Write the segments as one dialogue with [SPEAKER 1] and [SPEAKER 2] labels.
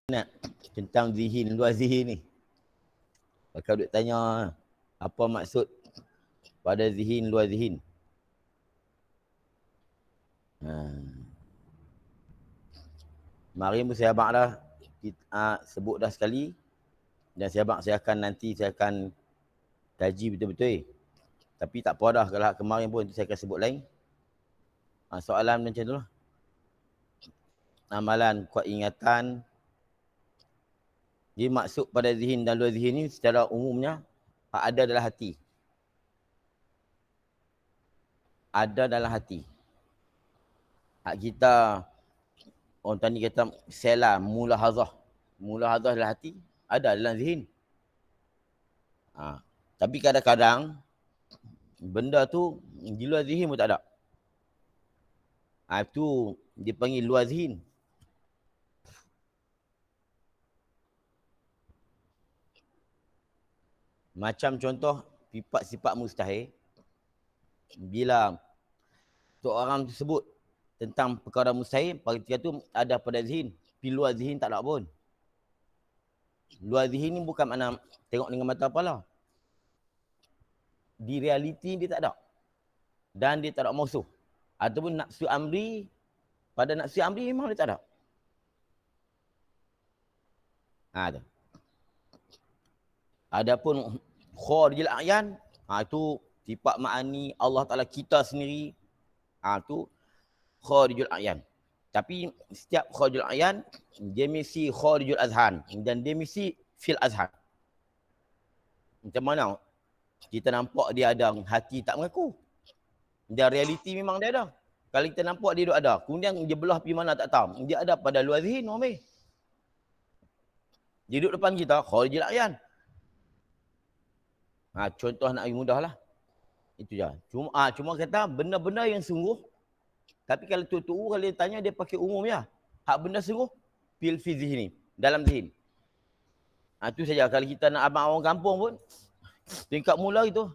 [SPEAKER 1] Nak tentang zihin, luar zihin ni. Bakal duk tanya apa maksud pada zihin, luar zihin. Kemarin pun saya abang dah sebut dah sekali. Dan saya abang saya akan kaji betul-betul. Tapi tak apa dah kalau kemarin pun saya akan sebut lain. Soalan macam tu lah. Amalan kuat ingatan. Jadi maksud pada zihin dan luar zihin ni secara umumnya ada dalam hati. Ada dalam hati. Kita orang tadi kata sela mulahazah. Mulahazah dalam hati ada dalam zihin. Tapi kadang-kadang benda tu di luar zihin pun tak ada. Itu dipanggil luar zihin. Macam contoh sifat mustahil. Bila seorang tersebut tentang perkara mustahil, pada ketika tu ada pada zihin. Tapi luar zihin tak ada pun. Luar zihin ni bukan makna tengok dengan mata kepala. Di realiti dia tak ada. Dan dia tak ada musuh. Ataupun nafsu amri, pada nafsu amri memang dia tak ada. Tu. Adapun kharijul a'yan, itu sifat ma'ani Allah Ta'ala kita sendiri. Tu kharijul a'yan. Tapi setiap kharijul a'yan, dia mesti kharijul azhan. Dan dia mesti fil azhan. Macam mana kita nampak dia ada, hati tak mengaku. Dan realiti memang dia ada. Kalau kita nampak dia ada, kemudian dia belah pergi mana tak tahu. Dia ada pada luar zihin, Muhammad. Dia duduk depan kita, kharijul a'yan. Contoh nak bagi mudah lah. Itu je. Cuma kata benda-benda yang sungguh. Tapi kalau tu kalau dia tanya, dia pakai umum je. Hak benda sungguh, fil fi zihni. Dalam zihin. Itu saja. Kalau kita nak abang orang kampung pun, tingkat mula itu,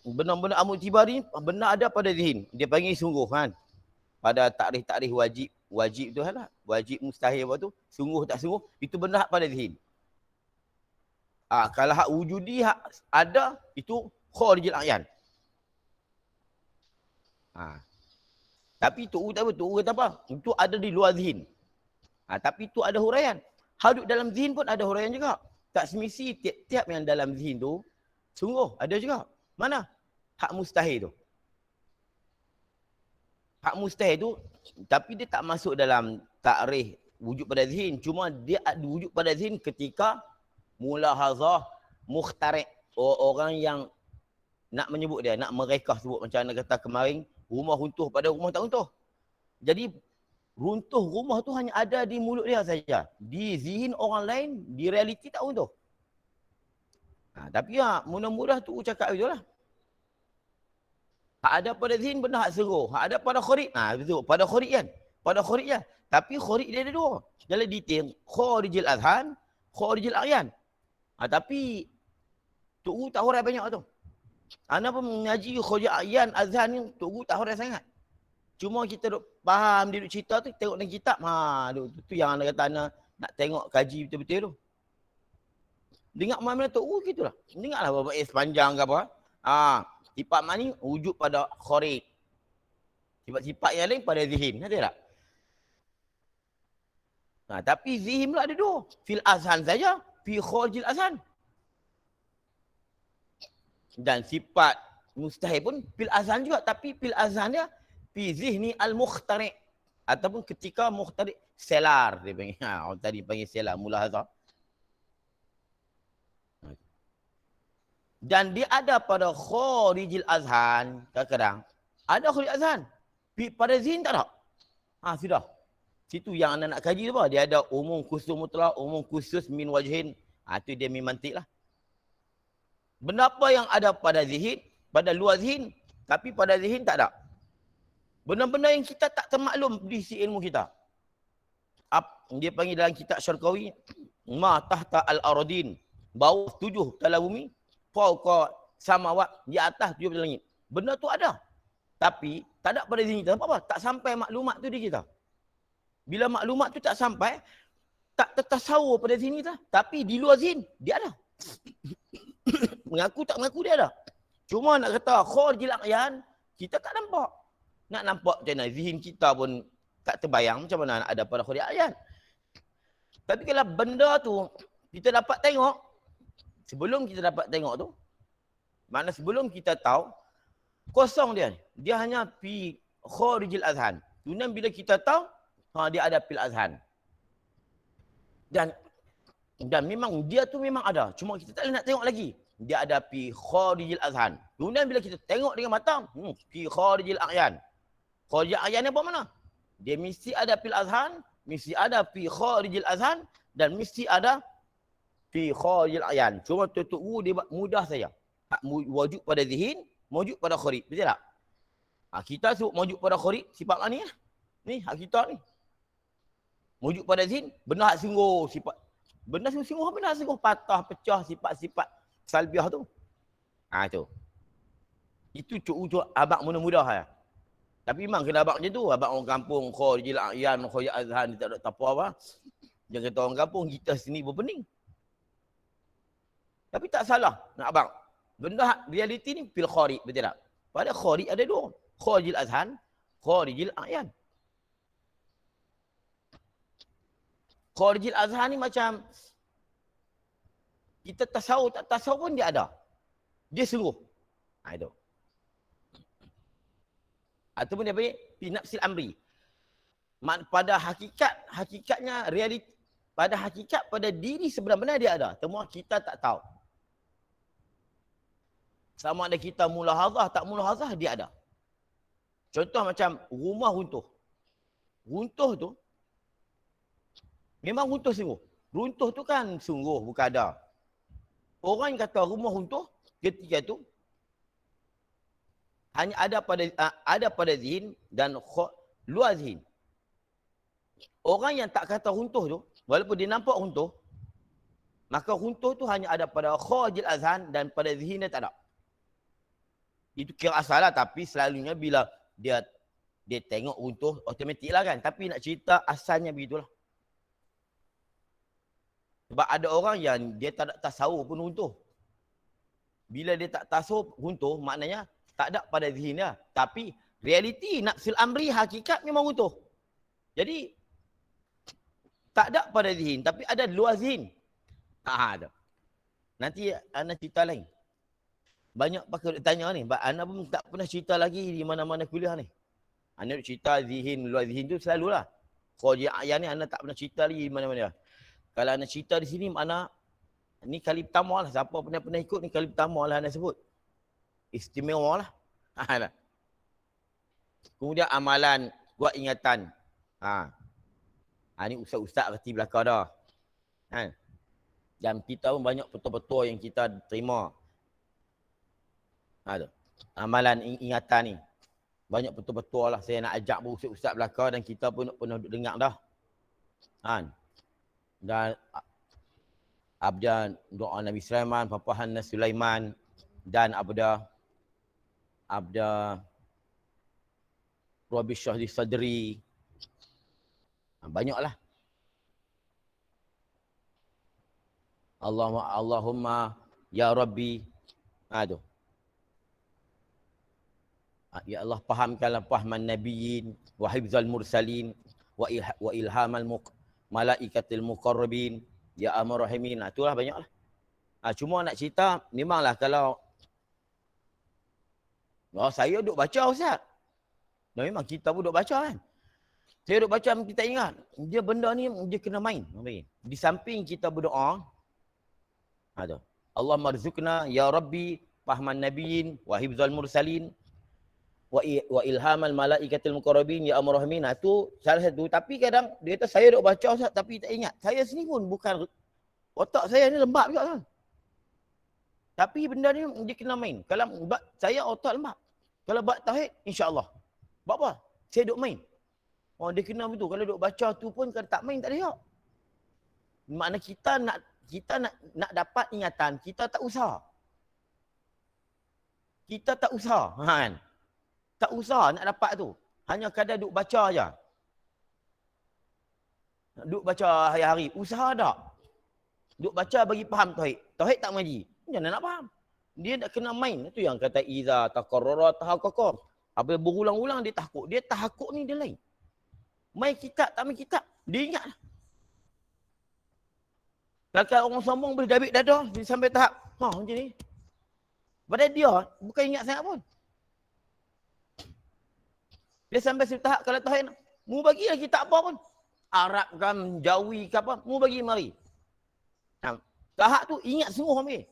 [SPEAKER 1] benda-benda amul tibari, benda ada pada zihin. Dia panggil sungguh kan. Pada takrif wajib tu lah. Wajib mustahil apa tu. Sungguh tak sungguh. Itu benda hak pada zihin. Kalau hak wujudi hak ada, itu kharijul a'yan. Tapi tu tak apa, tu kata apa? Itu ada di luar zihin. Tapi tu ada huraian. Hadut dalam zihin pun ada huraian juga. Tak semisi tiap-tiap yang dalam zihin tu sungguh ada juga. Mana? Hak mustahil tu. Hak mustahil tu, tapi dia tak masuk dalam takrif wujud pada zihin. Cuma dia ada wujud pada zihin ketika mulahazah mukhtarik. Orang yang nak menyebut dia, nak merekah sebut. Macam anda kata kemarin, rumah runtuh pada rumah tak runtuh. Jadi runtuh rumah tu hanya ada di mulut dia saja. Di zihin orang lain, di realiti tak runtuh. Tapi mudah-mudah tu cakap betul lah. Hak ada pada zihin benda hak seruh. Hak ada pada kharij. Betul. Pada kharij kan. Pada kharij je. Tapi kharij dia ada dua. Dalam detail, kharijul azhan, kharijul a'yan. Tapi Tok tak hurai banyak tu. Ana pun mengaji kharijul a'yan, azhan ni Tok tak hurai sangat. Cuma kita duk faham dia duk cerita tu, tengok dalam kitab. Tu yang anda kata anda nak tengok kaji betul-betul tu. Dengar mana Tok gitulah. Dengarlah bapak sepanjang ke apa. Sifat mani wujud pada kharij. Sifat-sifat yang lain pada zihin. Ada tak? Tapi zihin pula ada dua. Fil azhan saja. Fi kharijil azhan. Dan sifat mustahil pun fil azhan juga. Tapi fil azhan dia fi zihni al-mukhtari'. Ataupun ketika mukhtari' selar. Dia panggil. Orang tadi panggil selar. Mulahazah. Dan dia ada pada kharijil azhan. Kadang-kadang. Ada kharijil azhan. Pada zihin tak ada. Sudah. Situ yang anda nak kaji tu apa? Dia ada umum khusus mutlak, umum khusus min wajhin. Itu dia mimantik lah. Benda apa yang ada pada zihin, pada luar zihin, tapi pada zihin tak ada. Benda-benda yang kita tak termaklum di si ilmu kita. Dia panggil dalam kitab Syarqawi, ma tahta al-aradin. Bawah 7 dalam bumi, fauqa samawat, di atas 7 langit. Benda tu ada. Tapi tak ada pada zihin kita. Apa-apa? Tak sampai maklumat tu di kita. Bila maklumat tu tak sampai, tak tertasawur pada zihn kita. Tapi di luar zihn, dia ada. Mengaku tak mengaku dia ada. Cuma nak kata kharijil a'yan, kita tak nampak. Nak nampak macam mana? Zihn kita pun tak terbayang macam mana nak ada pada kharijil a'yan. Tapi kalau benda tu kita dapat tengok, sebelum kita dapat tengok tu, makna sebelum kita tahu, kosong dia. Dia hanya fi kharijil azhan. Kemudian bila kita tahu, dia ada fil azhan. Dan memang dia tu memang ada. Cuma kita tak boleh nak tengok lagi. Dia ada fi kharijil azhan. Kemudian bila kita tengok dengan mata, fi kharijil a'yan. Kharijil a'yan ni apa mana? Dia mesti ada fil azhan, mesti ada fi kharijil azhan, dan mesti ada fi kharijil a'yan. Cuma Tuan Guru dia mudah saja. Wujud pada zihn, wujud pada kharij. Betul tak? Kita sebut wujud pada kharij, sifat mana ni? Ni hak kita ni. Wujud pada zihn, benda hak sungguh, sifat. Benda sungguh, benda sungguh patah, pecah, sifat-sifat salbiah tu. Tu. Itu cuk abang mudah-mudah ya. Tapi memang kena abang macam tu. Abang orang kampung, kharijil a'yan, kharijil azhan, dia tak ada apa-apa. Dia kata orang kampung, kita sini berpening. Tapi tak salah nak abang. Benda realiti ni fil kharij, betul tak? Pada kharij ada dua. Kharijil azhan, kharijil a'yan. Kharijil azhan ni macam kita tasawur tak tasawur pun dia ada. Dia sungguh. Itu. Ataupun dia panggil fi nafsil amri. Pada hakikatnya realiti, pada hakikat, pada diri sebenar-benar dia ada. Semua kita tak tahu. Sama ada kita mulahazah, tak mulahazah, dia ada. Contoh macam rumah runtuh. Runtuh tu, memang runtuh sungguh. Runtuh tu kan sungguh, bukan ada. Orang yang kata rumah runtuh, ketika tu, hanya ada pada zihn dan luar zihn. Orang yang tak kata runtuh tu, walaupun dia nampak runtuh, maka runtuh tu hanya ada pada kharijil azhan dan pada zihn dia tak ada. Itu kira asal lah, tapi selalunya bila dia tengok runtuh, otomatik lah kan. Tapi nak cerita asalnya begitulah. Sebab ada orang yang dia tak ada tasawur pun runtuh. Bila dia tak tasawur runtuh, maknanya tak ada pada zihn dia. Tapi realiti, nafsul amri, hakikat memang runtuh. Jadi, tak ada pada zihn, tapi ada luar zihn. Ada. Nanti anda cerita lain. Banyak pakai tanya ni. Anda pun tak pernah cerita lagi di mana-mana kuliah ni. Anda cerita zihn, luar zihn tu selalulah. Kharijil a'yan ni anda tak pernah cerita lagi di mana-mana. Kalau anda cerita di sini, mana ni kali pertama lah. Siapa pernah ikut ni kali pertama lah anda sebut. Istimewa lah. Kemudian amalan, buat ingatan. Ni ustaz-ustaz pasti belakang dah. Dan kita pun banyak betul-betul yang kita terima. Amalan ingatan ni. Banyak betul-betul lah saya nak ajak ustaz-ustaz belakang dan kita pun pernah dengar dah. Dan abda doa Nabi Sulaiman, papahan Nabi Sulaiman dan abda Rabbi Syahdi Sadri. Banyaklah. Allahumma ya Rabbi. Tu. Ya Allah, fahamkanlah fahman nabiyyin wa hifzal mursalin wa ilhamal malaikatil muqarrabin ya arhamar rahimin. Itulah banyaklah. Cuma nak cerita, memanglah kalau saya duk baca ustaz. Memang kita pun duk baca kan. Saya duk baca, kita ingat dia benda ni dia kena main. Di samping kita berdoa, Allah marzuqna ya Rabbi fahman nabiyyin wa hifzal mursalin wa ilhamal malaikatil muqarrabin ya arhamar rahimin. Itu salah satu. Tapi kadang dia kata saya duk baca ustaz tapi tak ingat. Saya sendiri pun bukan, otak saya ni lembab juga kan. Tapi benda ni dia kena main. Kalau saya otak lembab. Kalau bab tauhid insya-Allah. Bab apa? Saya duk main. Dia kena begitu. Kalau duk baca tu pun kalau tak main tak ada. Makna kita nak dapat ingatan, kita tak usah. Kita tak usah. Kan? Tak usah nak dapat tu. Hanya kadar duk baca aja. Duk baca hari-hari. Usaha tak? Duk baca bagi faham tauhid. Tauhid tak mengaji. Macam mana nak faham? Dia nak kena main. Itu yang kata iza taqarrara tahaqqaqa. Apabila berulang-ulang dia tahakuk. Dia tahakuk ni dia lain. Main kitab tak main kitab. Dia ingat lah. Kalau orang sombong boleh dabik dada. Dia sampai tahap. Macam ni. Padahal dia bukan ingat sangat pun. Dia sampai satu tahap kalau tauhid. Mu bagilah kitab apa pun. Arab kan, Jawi ke apa. Mu bagi mari. Tahap tu ingat sungguh ambil.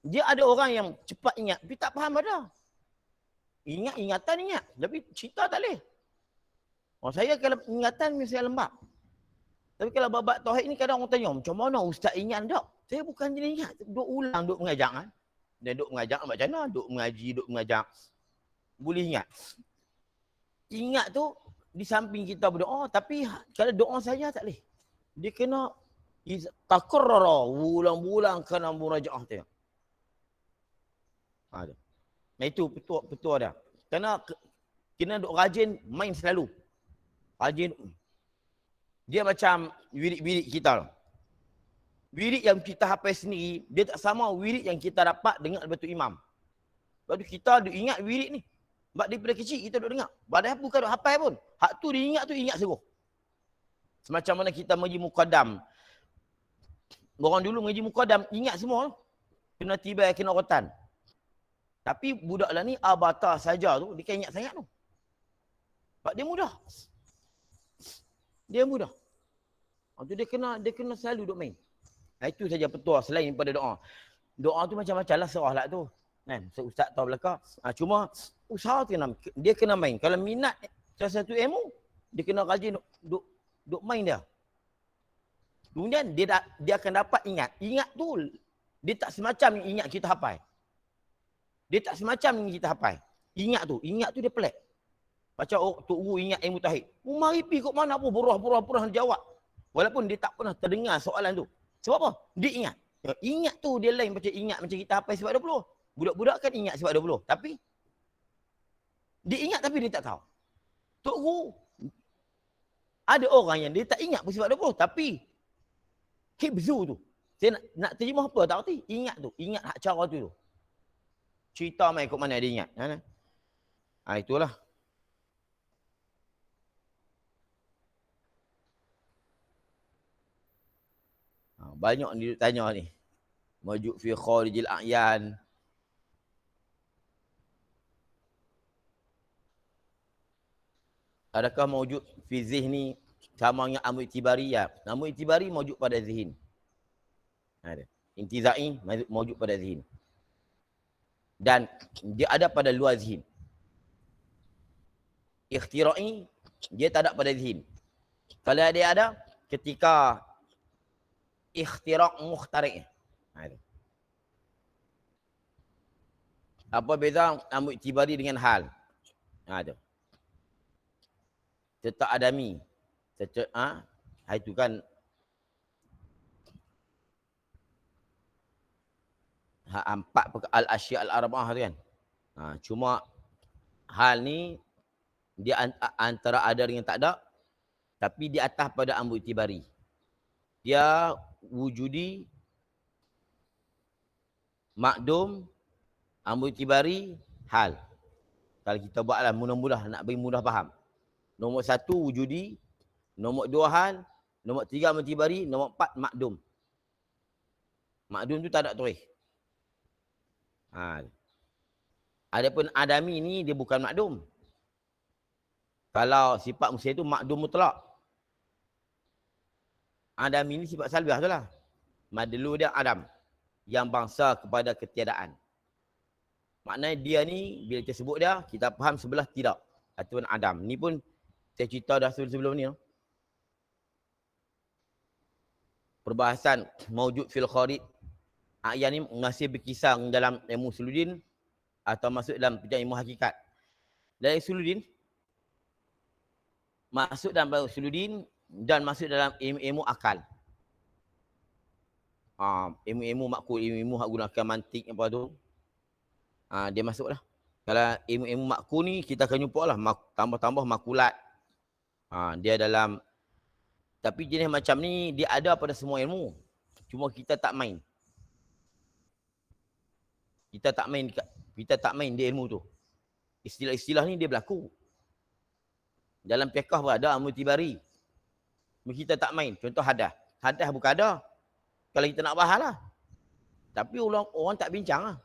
[SPEAKER 1] Dia ada orang yang cepat ingat. Tapi tak faham ada. Ingatan ingat. Tapi cerita tak boleh. Oh, saya kalau ingatan saya lembab. Tapi kalau babak tauhid ni kadang orang tanya, macam mana ustaz ingat tak? Saya bukan jenis ingat. Duk ulang, duk mengajak kan. Dan duk mengajak macam mana? Duk mengaji, duk mengajak. Boleh ingat. Ingat tu di samping kita berdoa. Tapi kalau doa saja tak boleh. Dia kena takarrara. Ulang-ulang kena murajaah tu. Ada. Nah itu betul ada. Kena duk rajin main selalu. Rajin. Dia macam wirid-wirid kita. Wirid yang kita hafal sendiri, dia tak sama wirid yang kita dapat dengar daripada imam. Sebab tu kita duk ingat wirid ni. Sebab daripada kecil kita duk dengar. Padahal bukan duk hafal pun. Hak tu dia ingat sungguh. Semacam mana kita mengaji muqaddam. Orang dulu mengaji muqaddam, ingat semua. Kena tiba, kena rotan. Tapi budak lah ni, abata saja tu, dia kan ingat sangat tu. Sebab dia mudah. Dia mudah. Tu dia kena selalu duk main. Nah, itu saja petua selain daripada doa. Doa tu macam-macam lah serah lah tu. Kan? Ustaz tahu belakang. Cuma usaha tu dia kena main. Kalau minat salah satu ilmu, dia kena rajin duk main dia. Kemudian dia akan dapat ingat. Ingat tu dia tak semacam ingat kita hafal. Dia tak semacam yang kita hafal. Ingat tu dia pelik. Macam Tok Guru ingat ilmu tauhid. Mari pergi kat mana pun burah jawab. Walaupun dia tak pernah terdengar soalan tu. Sebab apa? Dia ingat. Ingat tu dia lain macam kita hafal sifat 20. Budak-budak kan ingat sifat 20. Tapi dia ingat tapi dia tak tahu. Tok Guru ada orang yang dia tak ingat pun sifat 20 tapi hibzu tu. Saya nak terjemah apa tak erti. Ingat tu. Ingat hak cara tu. Cerita main kat mana dia ingat. Itulah. Banyak ni tanya ni. Mawjud fi kharijil a'yan. Adakah mawjud fi zihni sama dengan amru itibari? Ya. Amru itibari mawjud pada zihin. Ada. Intizai mawjud pada zihin. Dan dia ada pada luar zihin. Ikhtira'i dia tak ada pada zihin. Kalau dia ada ketika ikhtira' mukhtari'. Apa beza amru itibari dengan hal? Ada. Tetap adami. Itu kan empat al-asya' al-arba'ah tu kan. Cuma hal ni dia antara ada dengan tak ada, tapi di atas pada amru itibari. Dia wujudi, makdum, amru itibari, hal. Kalau kita buatlah mudah-mudah nak bagi mudah faham. Nombor 1 wujudi, nombor 2 hal, nombor 3 amru itibari, nombor 4 makdum. Makdum tu tak ada tulis. Adapun adami ni dia bukan makdum. Kalau sifat musyrik itu makdum mutlak. Adami ni sifat salbiah tu lah. Madlu dia adam. Yang bangsa kepada ketiadaan. Maknanya dia ni, bila kita sebut dia, kita faham sebelah tidak. Ataupun adam. Ni pun saya cerita dah sebelum ni. Perbahasan mawjud fil kharij. Ayat ni masih berkisar dalam ilmu suludin atau masuk dalam ilmu hakikat. Dalam suludin, masuk dalam suludin dan masuk dalam ilmu akal. Ilmu makul, ilmu hak gunakan mantik apa tu. Dia masuk lah. Kalau ilmu makul ni kita akan jumpa lah tambah-tambah makulat. Dia dalam Tapi jenis macam ni dia ada pada semua ilmu. Cuma kita tak main. Kita tak main di ilmu tu. Istilah-istilah ni dia berlaku. Dalam fiqh pun ada amutibari. Kita tak main. Contoh hadas. Hadas bukan ada. Kalau kita nak bahas lah. Tapi orang tak bincang lah.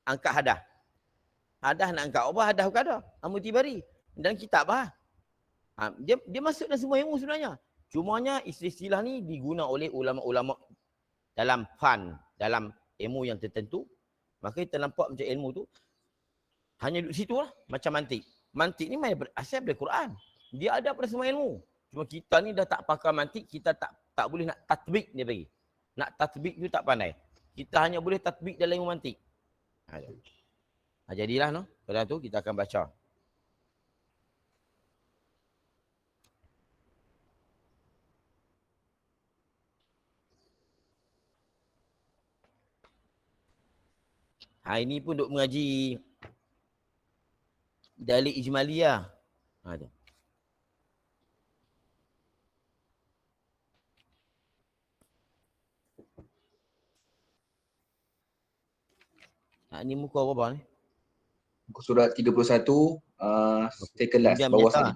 [SPEAKER 1] Angkat hadas. Hadas nak angkat apa? Hadas bukan ada. Amutibari. Dan kitab bahas. Dia masuk dalam semua ilmu sebenarnya. Cumanya istilah ni diguna oleh ulama-ulama dalam fan, dalam ilmu yang tertentu. Maka kita nampak macam ilmu tu hanya duduk situ lah. Macam mantik. Mantik ni asal dari Quran. Dia ada pada semua ilmu. Cuma kita ni dah tak pakai mantik, kita tak boleh nak tatbik dia bagi. Nak tatbik tu tak pandai. Kita hanya boleh tatbik dalam ilmu mantik. Jadilah no. Pada tu kita akan baca. Ini pun duk mengaji dalil ijmaliyah. Tu. Ni muka apa ni?
[SPEAKER 2] Muka surat 31, second last, bawah sekali.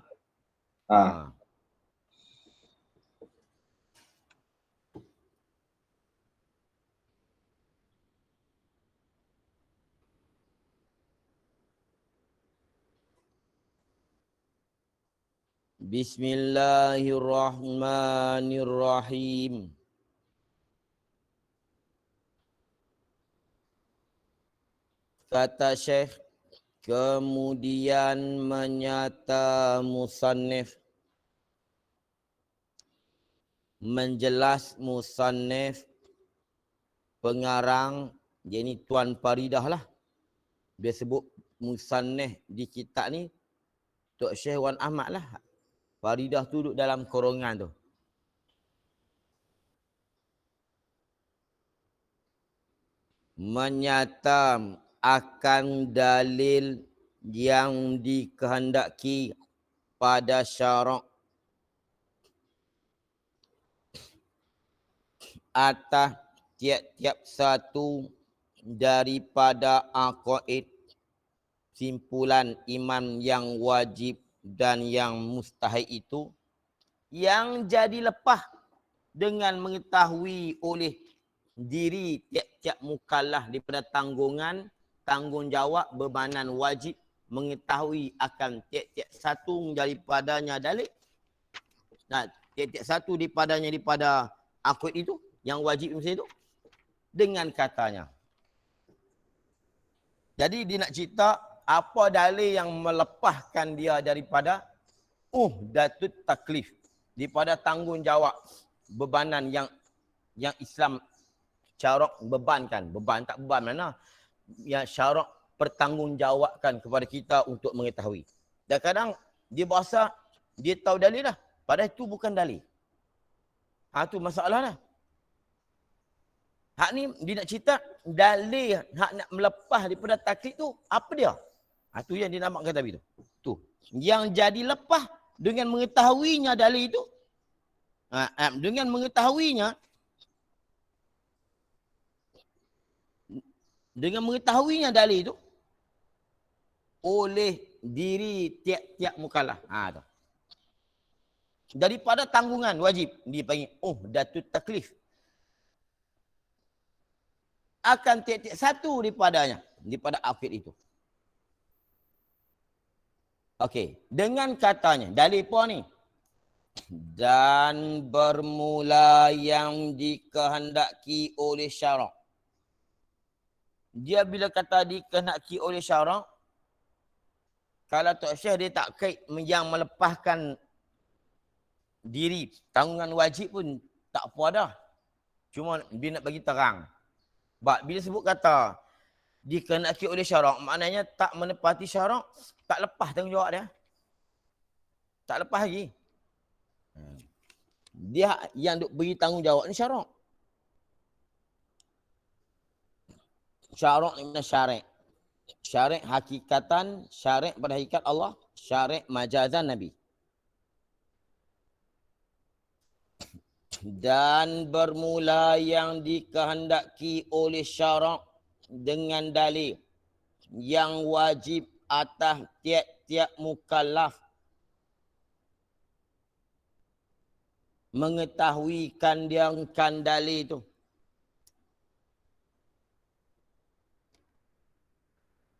[SPEAKER 1] Bismillahirrahmanirrahim. Kata Syekh, kemudian menyata musannif, menjelas musannif, pengarang, dia ni Tuan Faridah lah. Dia sebut musannif di kitab ni Tok Syekh Wan Ahmad lah. Faridah tu duduk dalam korongan tu. Menyata akan dalil yang dikehendaki pada syarak atas tiap-tiap satu daripada aqaid, simpulan iman yang wajib dan yang mustahil itu, yang jadi lepas dengan mengetahui oleh diri tiap-tiap mukallaf daripada tanggungjawab bebanan wajib mengetahui akan tiap-tiap satu daripadanya dalil. Nah, tiap-tiap satu daripada akid itu yang wajib itu dengan katanya. Jadi dia nak cerita apa dalil yang melepaskan dia daripada datut taklif, daripada tanggungjawab bebanan yang Islam syarak bebankan. Beban tak beban mana? Yang syarak pertanggungjawabkan kepada kita untuk mengetahui. Dan kadang dia berasa dia tahu dalil lah. Padahal itu bukan dalil. Tu masalah lah. Hak ni dia nak cerita dalil hak nak melepas daripada taklid tu apa dia? Tu yang dia namakkan tadi tu. Tu. Yang jadi lepas dengan mengetahuinya dalil itu. Dengan mengetahuinya dalil itu oleh diri tiap-tiap mukallaf. Tu. Daripada tanggungan wajib dipanggil datut taklif. Akan tiap-tiap satu daripadanya, daripada akid itu. Okey, dengan katanya, dalil apa ni? Dan bermula yang dikehendaki oleh syarak. Dia bila kata dikehendaki oleh syarak, kalau Tok Syekh dia tak kait yang melepaskan diri, tanggungan wajib pun tak apa dah. Cuma dia nak bagi terang. Bila sebut kata dikehendaki oleh syarak, maknanya tak menepati syarak, tak lepas tanggungjawab dia. Tak lepas lagi. Dia yang duk beri tanggungjawab ni syarak. Syarak ni syarik. Syarik hakikatan, syarik pada hakikat Allah, syarik majazan Nabi. Dan bermula yang dikehendaki oleh syarak dengan dalil yang wajib atas tiap-tiap mukallaf mengetahui kan dalil itu.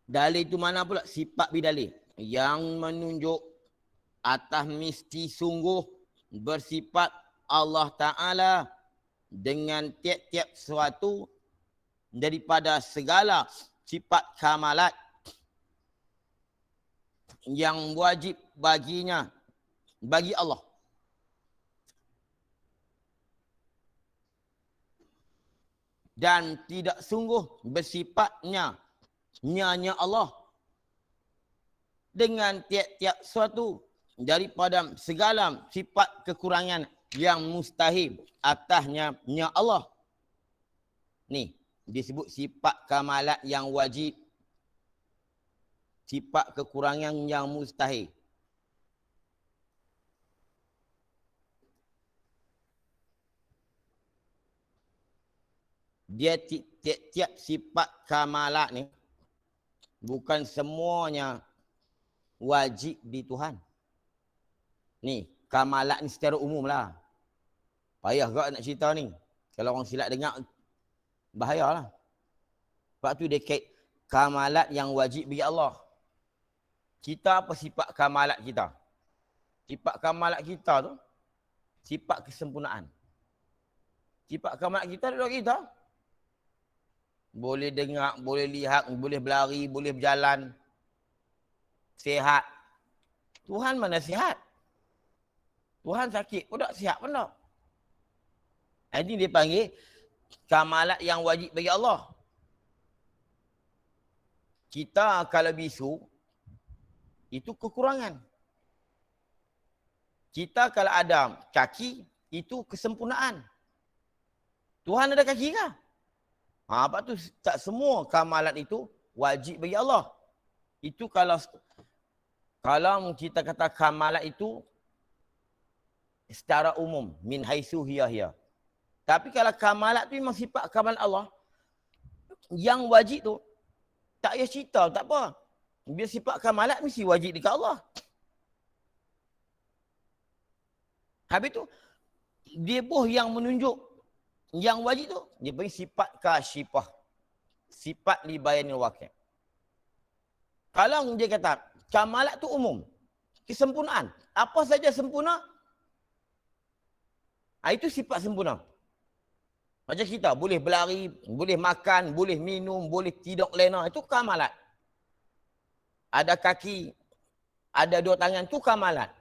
[SPEAKER 1] Dalil itu mana pula? Sifat bidalil yang menunjuk atas mesti sungguh bersifat Allah Ta'ala dengan tiap-tiap sesuatu daripada segala sifat kamalat yang wajib baginya, bagi Allah. Dan tidak sungguh bersifatnya nyanya Allah dengan tiap-tiap sesuatu daripada segala sifat kekurangan yang mustahil atasnya nya Allah. Ni disebut sifat kamalat yang wajib, sifat kekurangan yang mustahil. Dia tiap-tiap sifat kamalat ni bukan semuanya wajib di Tuhan. Ni kamalat ni secara umum lah. Payah gak nak cerita ni. Kalau orang silap dengar, bahayalah. Sebab tu dia kait kamalat yang wajib bagi Allah. Kita apa sifat kamalat kita? Sifat kamalat kita tu, sifat kesempurnaan. Sifat kamalat kita adalah kita. Boleh dengar, boleh lihat, boleh berlari, boleh berjalan. Sihat. Tuhan mana sihat? Tuhan sakit pun tak, sihat pun tak. Ini dia panggil kamalat yang wajib bagi Allah. Kita kalau bisu, itu kekurangan. Kita kalau ada kaki, itu kesempurnaan. Tuhan ada kaki ke? Sebab tu tak semua kamalat itu wajib bagi Allah. Itu kalau kita kata kamalat itu secara umum, min haitsu hiya. Tapi kalau kamalat tu memang sifat kamalat Allah, yang wajib tu tak payah cerita, tak apa. Bila sifat kamalat mesti wajib dekat Allah. Habis tu dia pun yang menunjuk yang wajib tu, dia panggil sifat kasyifah. Sifat li bayanil waqi'. Kalau dia kata kamalat tu umum, kesempurnaan. Apa saja sempurna, itu sifat sempurna. Macam kita boleh berlari, boleh makan, boleh minum, boleh tidur lena, itu kamalat. Ada kaki, ada dua tangan, itu kamalat.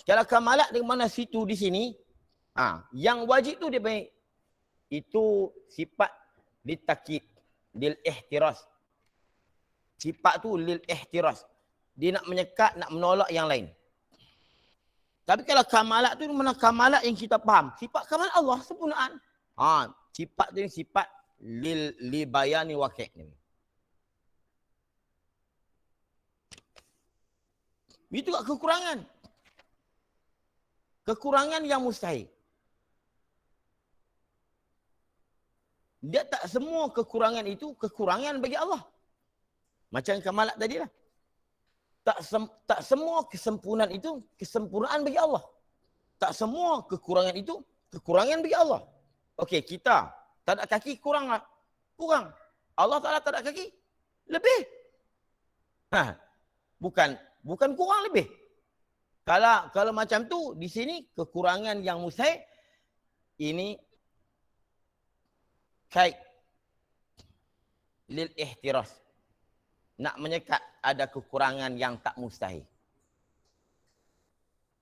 [SPEAKER 1] Kalau kamalat di mana situ di sini, yang wajib tu dia panggil, itu sifat litakid, lil ihtiras. Sifat tu lil ihtiras. Dia nak menyekat, nak menolak yang lain. Tapi kalau kamalat tu mana kamalat yang kita faham? Sifat kamalat Allah sempurnaan. Sifat tu sifat li bayani waqi'. Itu tak kekurangan. Kekurangan yang mustahil. Dia tak semua kekurangan itu kekurangan bagi Allah. Macam kamalat tadi lah. Tak semua kesempurnaan itu kesempurnaan bagi Allah. Tak semua kekurangan itu kekurangan bagi Allah. Okey, kita tak ada kaki kurang lah. Kurang. Allah Ta'ala tak ada kaki. Lebih. Bukan kurang lebih. Kalau macam tu di sini kekurangan yang mustahil ini kait lil ihtiras. Nak menyekat ada kekurangan yang tak mustahil.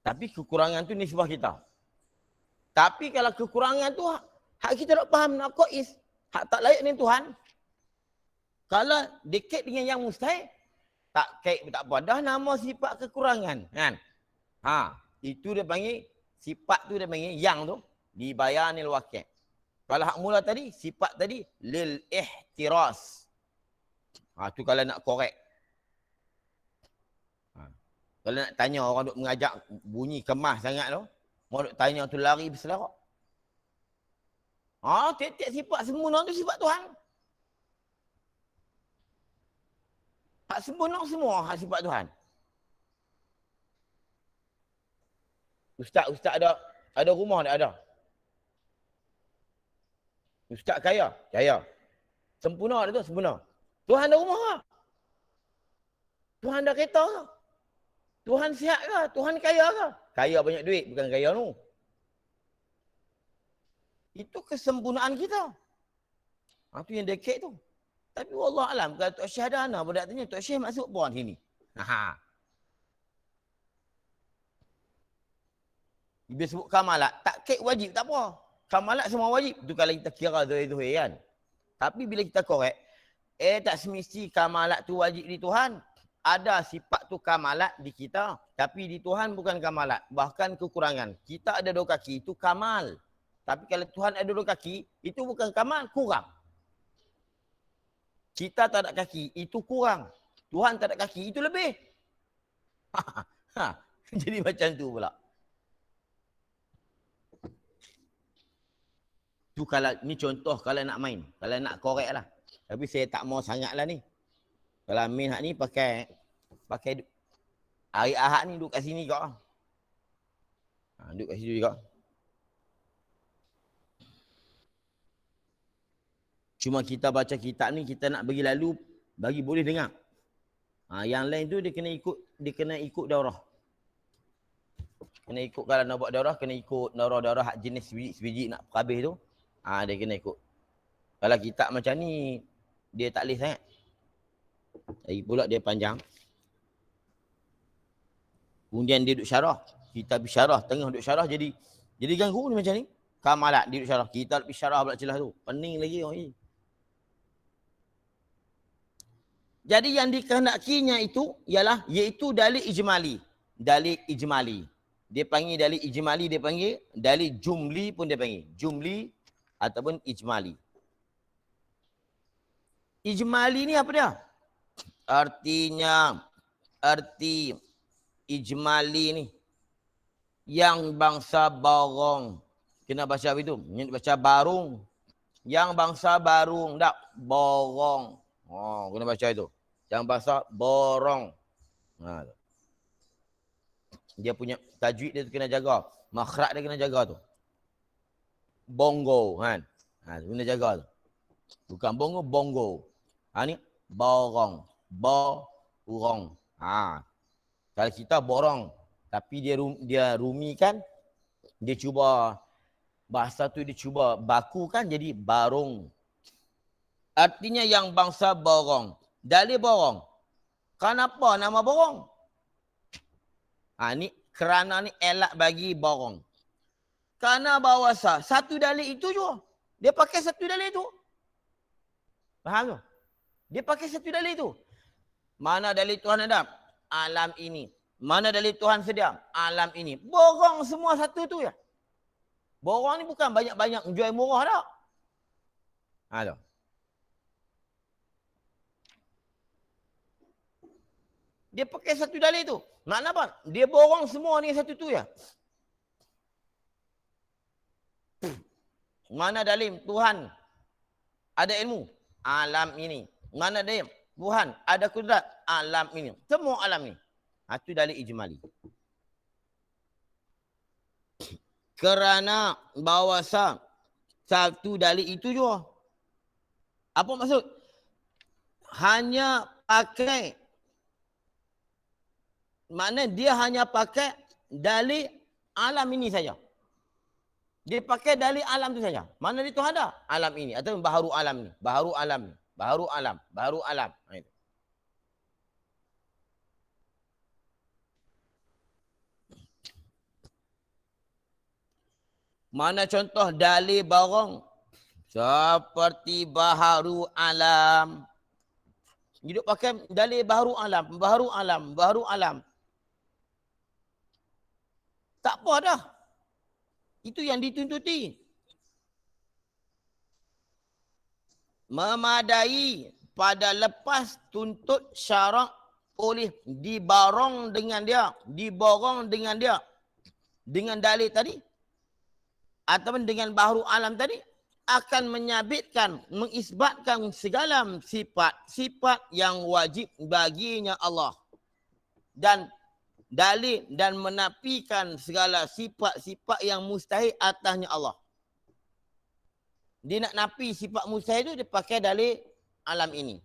[SPEAKER 1] Tapi kekurangan tu nisbah kita. Tapi kalau kekurangan tu hak kita tak faham, nak qais, hak tak layak dengan Tuhan. Kalau dekat dengan yang mustahil, tak kait tak apa. Dah nama sifat kekurangan, kan? Itu dia panggil sifat tu dia panggil yang tu di bayanil waqi'. Kalau hak mula tadi, sifat tadi lil ihtiras. Tu kalau nak korek. Kalau nak tanya orang duk mengajak bunyi kemas sangat tu, orang duk tanya tu lari berselerak. Tiap-tiap sifat sempurna tu sifat Tuhan. Hak sempurna semua hak sifat Tuhan. Ustaz ada rumah tak ada? Ustaz kaya? Kaya. Sempurna ada tu, sempurna. Tuhan ada rumah ke? Tuhan ada kereta ke? Tuhan sihat ke? Tuhan kaya ke? Kaya banyak duit, bukan kaya tu. Itu kesempurnaan kita. Itu yang dekat tu. Tapi wallah alam, kalau Tok Syekh ada anak, budak tanya, Tok Syekh masuk pun sini. Dia sebut kamalat, tak kek wajib, tak apa. Kamalat semua wajib. Itu kalau kita kira zuhir-zuhir kan. Tapi bila kita korek, tak semesti kamalat tu wajib di Tuhan. Ada sifat tu kamalat di kita. Tapi di Tuhan bukan kamalat. Bahkan kekurangan. Kita ada 2 kaki, itu kamal. Tapi kalau Tuhan ada 2 kaki, itu bukan kamal, kurang. Kita tak ada kaki, itu kurang. Tuhan tak ada kaki, itu lebih. Jadi macam tu pula. Tu kalau ni contoh kalau nak main. Kalau nak korek lah. Tapi saya tak mau sangat lah ni. Kalau main hak ni pakai hari Ahad ni duduk kat sini kau. Duduk kat situ juga. Cuma kita baca kitab ni kita nak bagi lalu bagi boleh dengar. Yang lain tu dia kena ikut daurah. Kena ikut kalau nak buat daurah kena ikut daurah hak jenis sebiji nak habis tu. Dia kena ikut. Kalau kitab macam ni dia tak leh sangat. Lagi pula dia panjang. Kemudian dia duduk syarah. Kita pergi syarah. Tengah duduk syarah jadi ganggu ni macam ni. Kamalat dia duduk syarah. Kita pergi syarah pula celah tu. Pening lagi orang ni. Jadi yang dikehendakinya itu ialah iaitu dalil ijmali. Dalil ijmali. Dia panggil dalil ijmali, dia panggil dalil jumli pun dia panggil. Jumli ataupun ijmali. Ijmali ni apa dia? Arti ijmali ni yang bangsa barong. Kena baca apa itu? Baca barung. Yang bangsa barung tak borong. Kena baca itu. Yang bangsa borong. Dia punya tajwid dia tu kena jaga. Makhraj dia kena jaga tu. Bongo kan. Kena jaga tu. Bukan bongo, bongo. Ni borong. Borong. Kalau kita borong tapi dia rumikan, dia cuba bahasa tu dia cuba bakukan jadi barung. Artinya yang bangsa borong. Dalil borong. Kenapa nama borong? Ni kerana ni elak bagi borong. Kerana bahawasa satu dalil itu je. Dia pakai satu dalil itu. Faham tu? Dia pakai satu dalil itu. Mana dalil Tuhan ada? Alam ini. Mana dalil Tuhan sedia? Alam ini. Borong semua satu tu ya. Borong ni bukan banyak-banyak jual murah tak? Tu. Dia pakai satu dalil tu. Makna apa? Dia borong semua ni satu tu ya. Mana dalil Tuhan ada ilmu? Alam ini. Mana dalil Tuhan ada kudrat? Alam ini. Semua alam ini. Itu dalil ijmali. Kerana bahawasa satu dalil itu je. Apa maksud? Hanya pakai, makna dia hanya pakai dalil alam ini saja. Dia pakai dalil alam tu saja. Mana dia tu ada? Alam ini atau baharu alam ni. Baharu alam ni. Baharu alam. Baharu alam. Itu. Mana contoh dalil barang? Seperti baharu alam. Hidup pakai dalil baharu alam. Baharu alam. Baharu alam. Tak apa dah. Itu yang dituntuti. Memadai pada lepas tuntut syarak oleh dibarong dengan dia. Diborong dengan dia. Dengan dalil tadi. Ataupun dengan baharu alam tadi. akan menyabitkan, mengisbatkan segala sifat-sifat yang wajib baginya Allah. Dan dalil dan menafikan segala sifat-sifat yang mustahil atasnya Allah. Dia nak nafi sifat mustahil tu dia pakai dalil alam ini.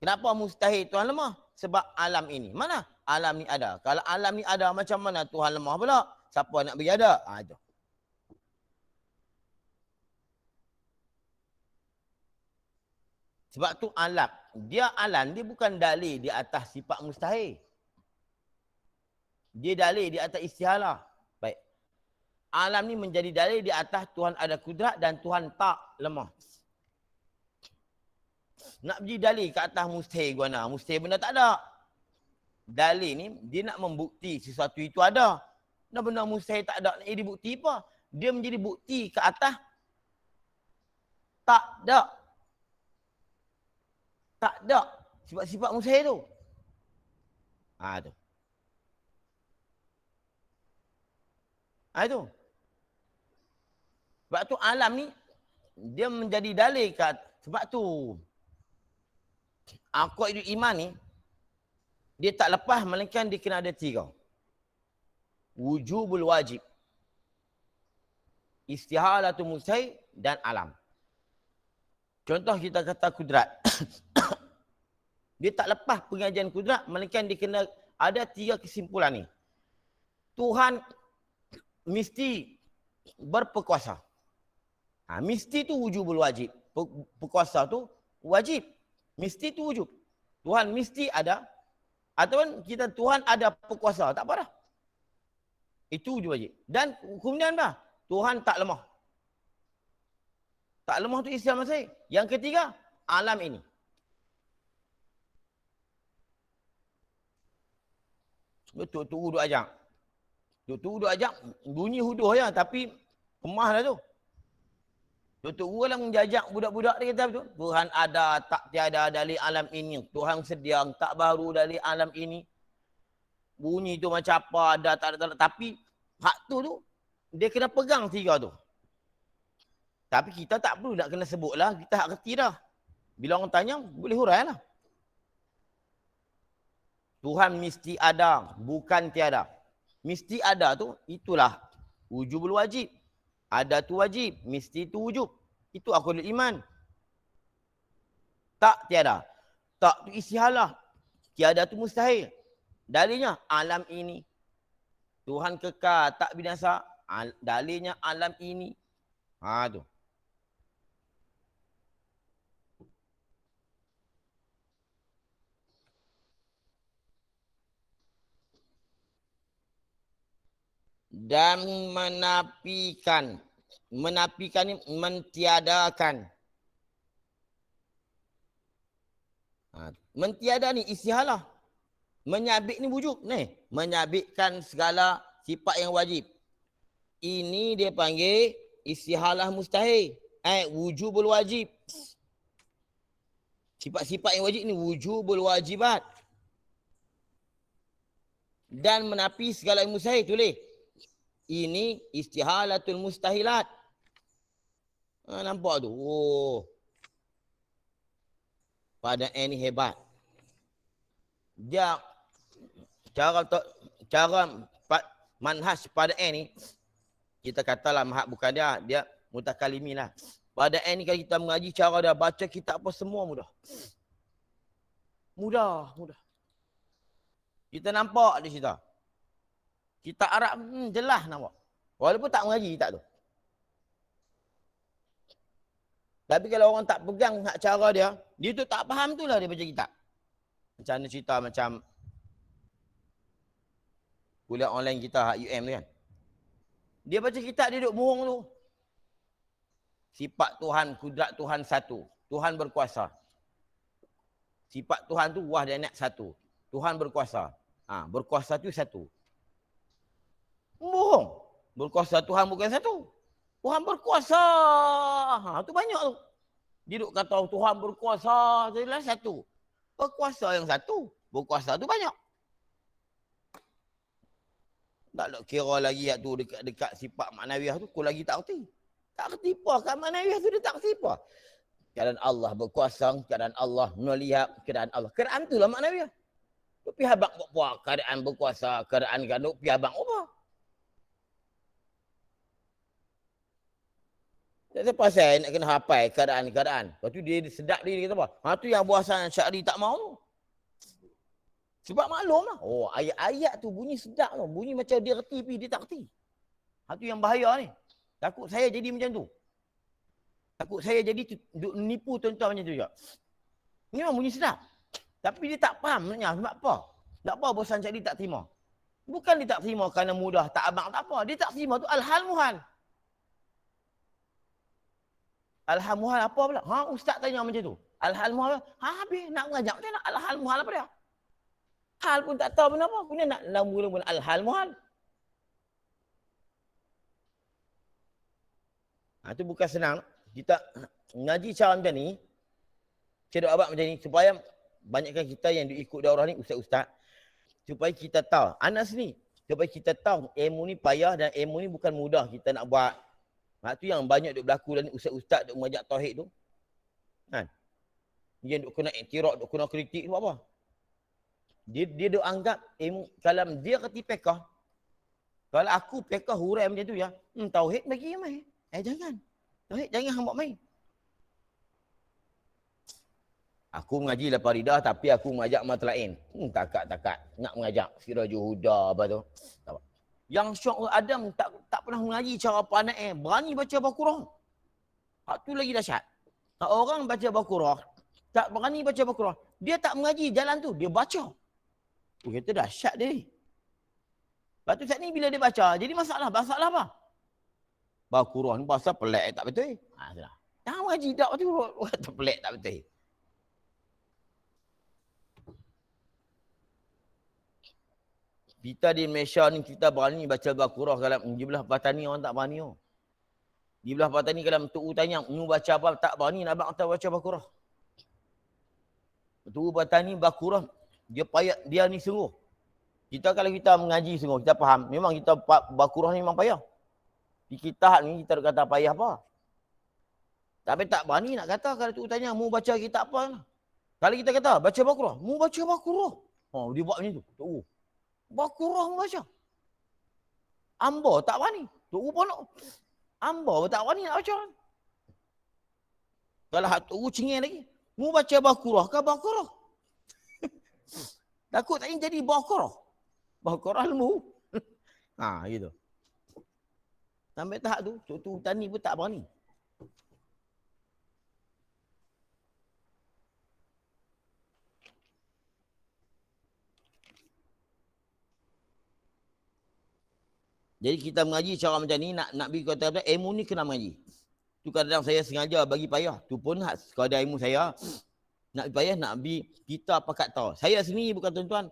[SPEAKER 1] Kenapa mustahil Tuhan lemah? Sebab alam ini. Mana alam ni ada? Kalau alam ni ada, macam mana Tuhan lemah pula? Siapa nak bagi ada? Itu. Sebab tu alam. Alam dia bukan dalil di atas sifat mustahil. Dia dalil di atas istihalah. Baik. Alam ni menjadi dalil di atas Tuhan ada kudrat dan Tuhan tak lemah. Nak bagi dalil ke atas mustahil guna. Mustahil benda tak ada. Dalil ni dia nak membukti sesuatu itu ada. Dan benda mustahil tak ada. Nak jadi bukti apa? Dia menjadi bukti ke atas tak ada. Tak ada sifat-sifat mustahil tu. Tu. Itu. Sebab tu alam ni dia menjadi dalil kat. Sebab tu akal hidup iman ni dia tak lepas melainkan dia kena ada 3. Wujubul wajib, istihalatul mustahil dan alam. Contoh kita kata kudrat. Dia tak lepas pengajian kudrat melainkan dia kena ada 3 kesimpulan ni. Tuhan mesti berperkuasa. Mesti tu wujubul wajib. Perkuasa tu wajib. Mesti tu wujub. Tuhan mesti ada. Ataupun kita Tuhan ada perkuasa. Tak apa dah. Itu wujub wajib. Dan kemudian apa? Tuhan tak lemah. Tak lemah tu istilah masih. Yang ketiga, alam ini. Betul tu duk ajak. Tu duk ajak bunyi huduh je tapi kemah dah tu. Tok Guru lah menjajak budak-budak dia kata betul. Tuhan ada tak tiada dari alam ini. Tuhan sediang tak baru dari alam ini. Bunyi tu macam apa ada tak ada. Tapi hak tu dia kena pegang 3 tu. Tapi kita tak perlu nak kena sebut lah. Kita hak kerti dah. Bila orang tanya boleh hurai lah. Tuhan mesti ada, bukan tiada. Mesti ada tu, itulah wujubul wajib. Ada tu wajib, mesti tu wujub. Itu akhlul iman. Tak tiada. Tak tu istihalah. Tiada tu mustahil. Dalilnya alam ini. Tuhan kekal, tak binasa. Dalilnya alam ini. Tu. Dan menafikan ni mentiadakan. Mentiada ni istihalah. Menyabit ni wujud. Menyabitkan segala sifat yang wajib. Ini dia panggil istihalah mustahil. Wujubul wajib. Sifat-sifat yang wajib ni wujubul wajibat. Dan menafi segala yang mustahil. Tulis. Ini istihalatul mustahilat. Nampak tu. Pada ini hebat. Dia cara manhaj pada ini kita katalah mahak bukan dia mutakalimi lah. Pada ini kalau kita mengaji cara dia baca kitab apa semua mudah. Mudah. Kita nampak di situ. Kita Arab jelas nampak. Walaupun tak mengaji tak tu. Tapi kalau orang tak pegang hak cara dia tu tak faham tu lah dia baca kitab. Macam mana cerita macam kuliah online kita hak UM tu kan. Dia baca kitab dia duduk bohong tu. Sifat Tuhan, kudrat Tuhan satu. Tuhan berkuasa. Sifat Tuhan tu wah dan nak satu. Tuhan berkuasa. Berkuasa tu satu. Bohong. Berkuasa Tuhan bukan satu. Tuhan berkuasa. Tu banyak tu. Dia duk kata Tuhan berkuasa. Jadilah satu. Berkuasa yang satu. Berkuasa tu banyak. Tak nak kira lagi tu dekat sifat maknawiah tu. Kau lagi tak erti. Tak ketipu. Kat maknawiah tu dia tak ketipu. Keadaan Allah berkuasa, keadaan Allah melihat, keadaan Allah. Keadaan tu lah maknawiah. Tapi habang buat keadaan berkuasa, keadaan gaduk, pi habang apa? Tak ada pasal nak kena hafal keadaan-keadaan. Lepas tu dia sedap dia kata apa? Ha tu yang buasan Syahri tak mau. Sebab maklum lah. Oh, ayat-ayat tu bunyi sedap tu. Bunyi macam dia reti tapi dia tak reti. Ha tu yang bahaya ni. Takut saya jadi macam tu. Takut saya jadi nipu tuan-tuan macam tu juga. Ni memang bunyi sedap. Tapi dia tak faham sebenarnya sebab apa. Tak apa bosan Syahri tak terima. Bukan dia tak terima kerana mudah, tak abang, tak apa. Dia tak terima tu al-hal muhal. Al-hal muhal apa pula? Ha, ustaz tanya macam tu. Al-hal muhal. Ha, habis nak mengajar macam nak al-hal muhal apa dia? Hal pun tak tahu benda apa. Kemudian nak mula-mula al-hal muhal. Ha, tu bukan senang. Kita ngaji cara macam ni, cara abang macam ni, supaya banyakkan kita yang ikut daurah ni, ustaz-ustaz, supaya kita tahu. Anak sini, supaya kita tahu ilmu ni payah dan ilmu ni bukan mudah kita nak buat. Ha, tu yang banyak duk berlaku dan ustaz-ustaz duk mengajak tauhid tu. Kan? Dia duk kena iktiraf, duk kena kritik tu apa? Dia duk anggap ilmu, kalau dia kata pekah, kalau aku pekah hurai macam tu ya, tauhid bagi mai. Jangan. Tauhid jangan hang buat main. Aku mengaji lepas ridah tapi aku mengajak matlain. Takat-takat nak mengajak Sirajul Huda apa tu. Tak apa. Yang Syekh Adam tak pernah mengaji cara pandai berani baca Baqarah. Hak tu lagi dahsyat. Orang baca Baqarah tak berani baca Baqarah. Dia tak mengaji jalan tu, dia baca. Kita dahsyat dia ni. Lepas tu saat ni bila dia baca, jadi masalah apa? Baqarah ni pasal pelik tak betul. Ha, sudah. Jangan mengaji tak betul, pelik tak betul. Kita di Malaysia ni kita berani baca Baqarah kalau di belah Patani orang tak berani. Di belah Patani kalau Tok U tanya, "Nu baca apa?" Tak berani nak abang tahu baca Baqarah. Tok U Patani Baqarah dia payah, dia ni sungguh. Kita kalau kita mengaji sungguh, kita faham. Memang kita Baqarah ni memang payah. Di kitab ni kita kata payah apa. Tapi tak berani nak kata kalau Tok U tanya, "Mu baca kitab apa?" Kalau kita kata baca Baqarah, "Mu baca Baqarah." Oh, dia buat macam tu. Tok U. Baqarah baca. Ambo tak berani. Tok U pun Ambo tak berani nak baca. Kalau Tok U cengeng lagi. Mu baca Baqarah ke Baqarah? Takut tak ingin jadi Baqarah. Baqarah ilmu. Ha, gitu. Sampai tahap tu, Tok Tani pun tak berani. Jadi kita mengaji cara macam ni, nak bagi kata ilmu ni kena mengaji. Tu kadang saya sengaja bagi payah. Tu pun sekadar ilmu saya. Nak payah, nak bagi kita pakat tahu. Saya sendiri bukan tuan-tuan.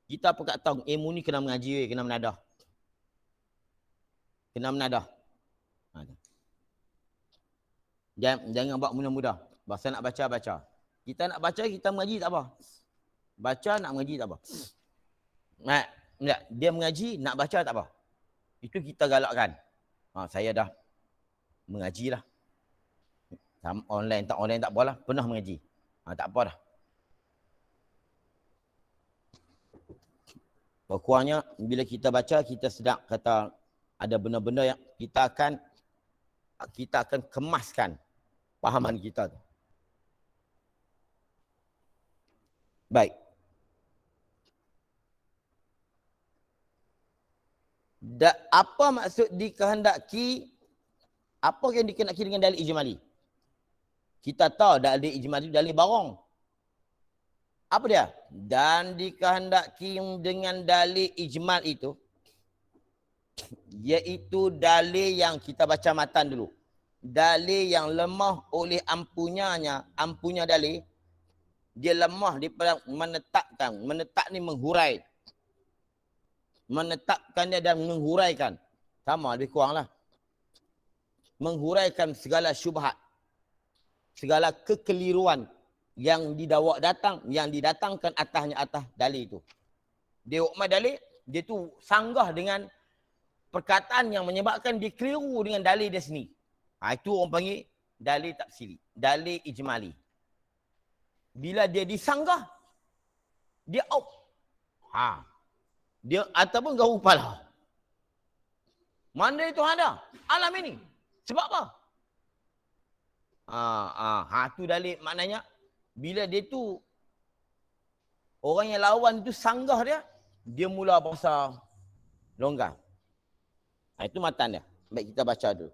[SPEAKER 1] Kita pakat tahu ilmu ni kena mengaji, kena menadah. Kena menadah. Jangan buat mudah-mudah. Bahasa nak baca. Kita nak baca, kita mengaji tak apa. Baca, nak mengaji tak apa. Dia mengaji, nak baca tak apa. Itu kita galakkan. Saya dah mengaji lah. Online tak apalah. Pernah mengaji. Tak apa dah. Kurangnya bila kita baca, kita sedap kata ada benda-benda yang kita akan kemaskan pahaman kita tu. Baik. Apa maksud dikehendaki? Apa yang dikehendaki dengan dalil ijmali? Kita tahu dalil ijmali dalil barang. Apa dia? Dan dikehendaki dengan dalil ijmal itu, iaitu dalil yang kita baca matan dulu. Dalil yang lemah oleh ampunya dalil, dia lemah di menetapkan. Menetap ni menghurai. Menetapkan dia dan menghuraikan. Sama lebih kurang lah. Menghuraikan segala syubhat. Segala kekeliruan yang didatangkan atas dalil itu. Dia hukmah dalil, dia tu sanggah dengan perkataan yang menyebabkan dia keliru dengan dalil dia sendiri. Itu orang panggil dalil tafsiri, dalil ijmali. Bila dia disanggah, dia out. Dia ataupun garu kepala. Mana itu ada? Alam ini. Sebab apa? Tu dalil maknanya bila dia tu orang yang lawan tu sanggah dia mula berasa longgar. Itu matan dia. Baik kita baca dulu.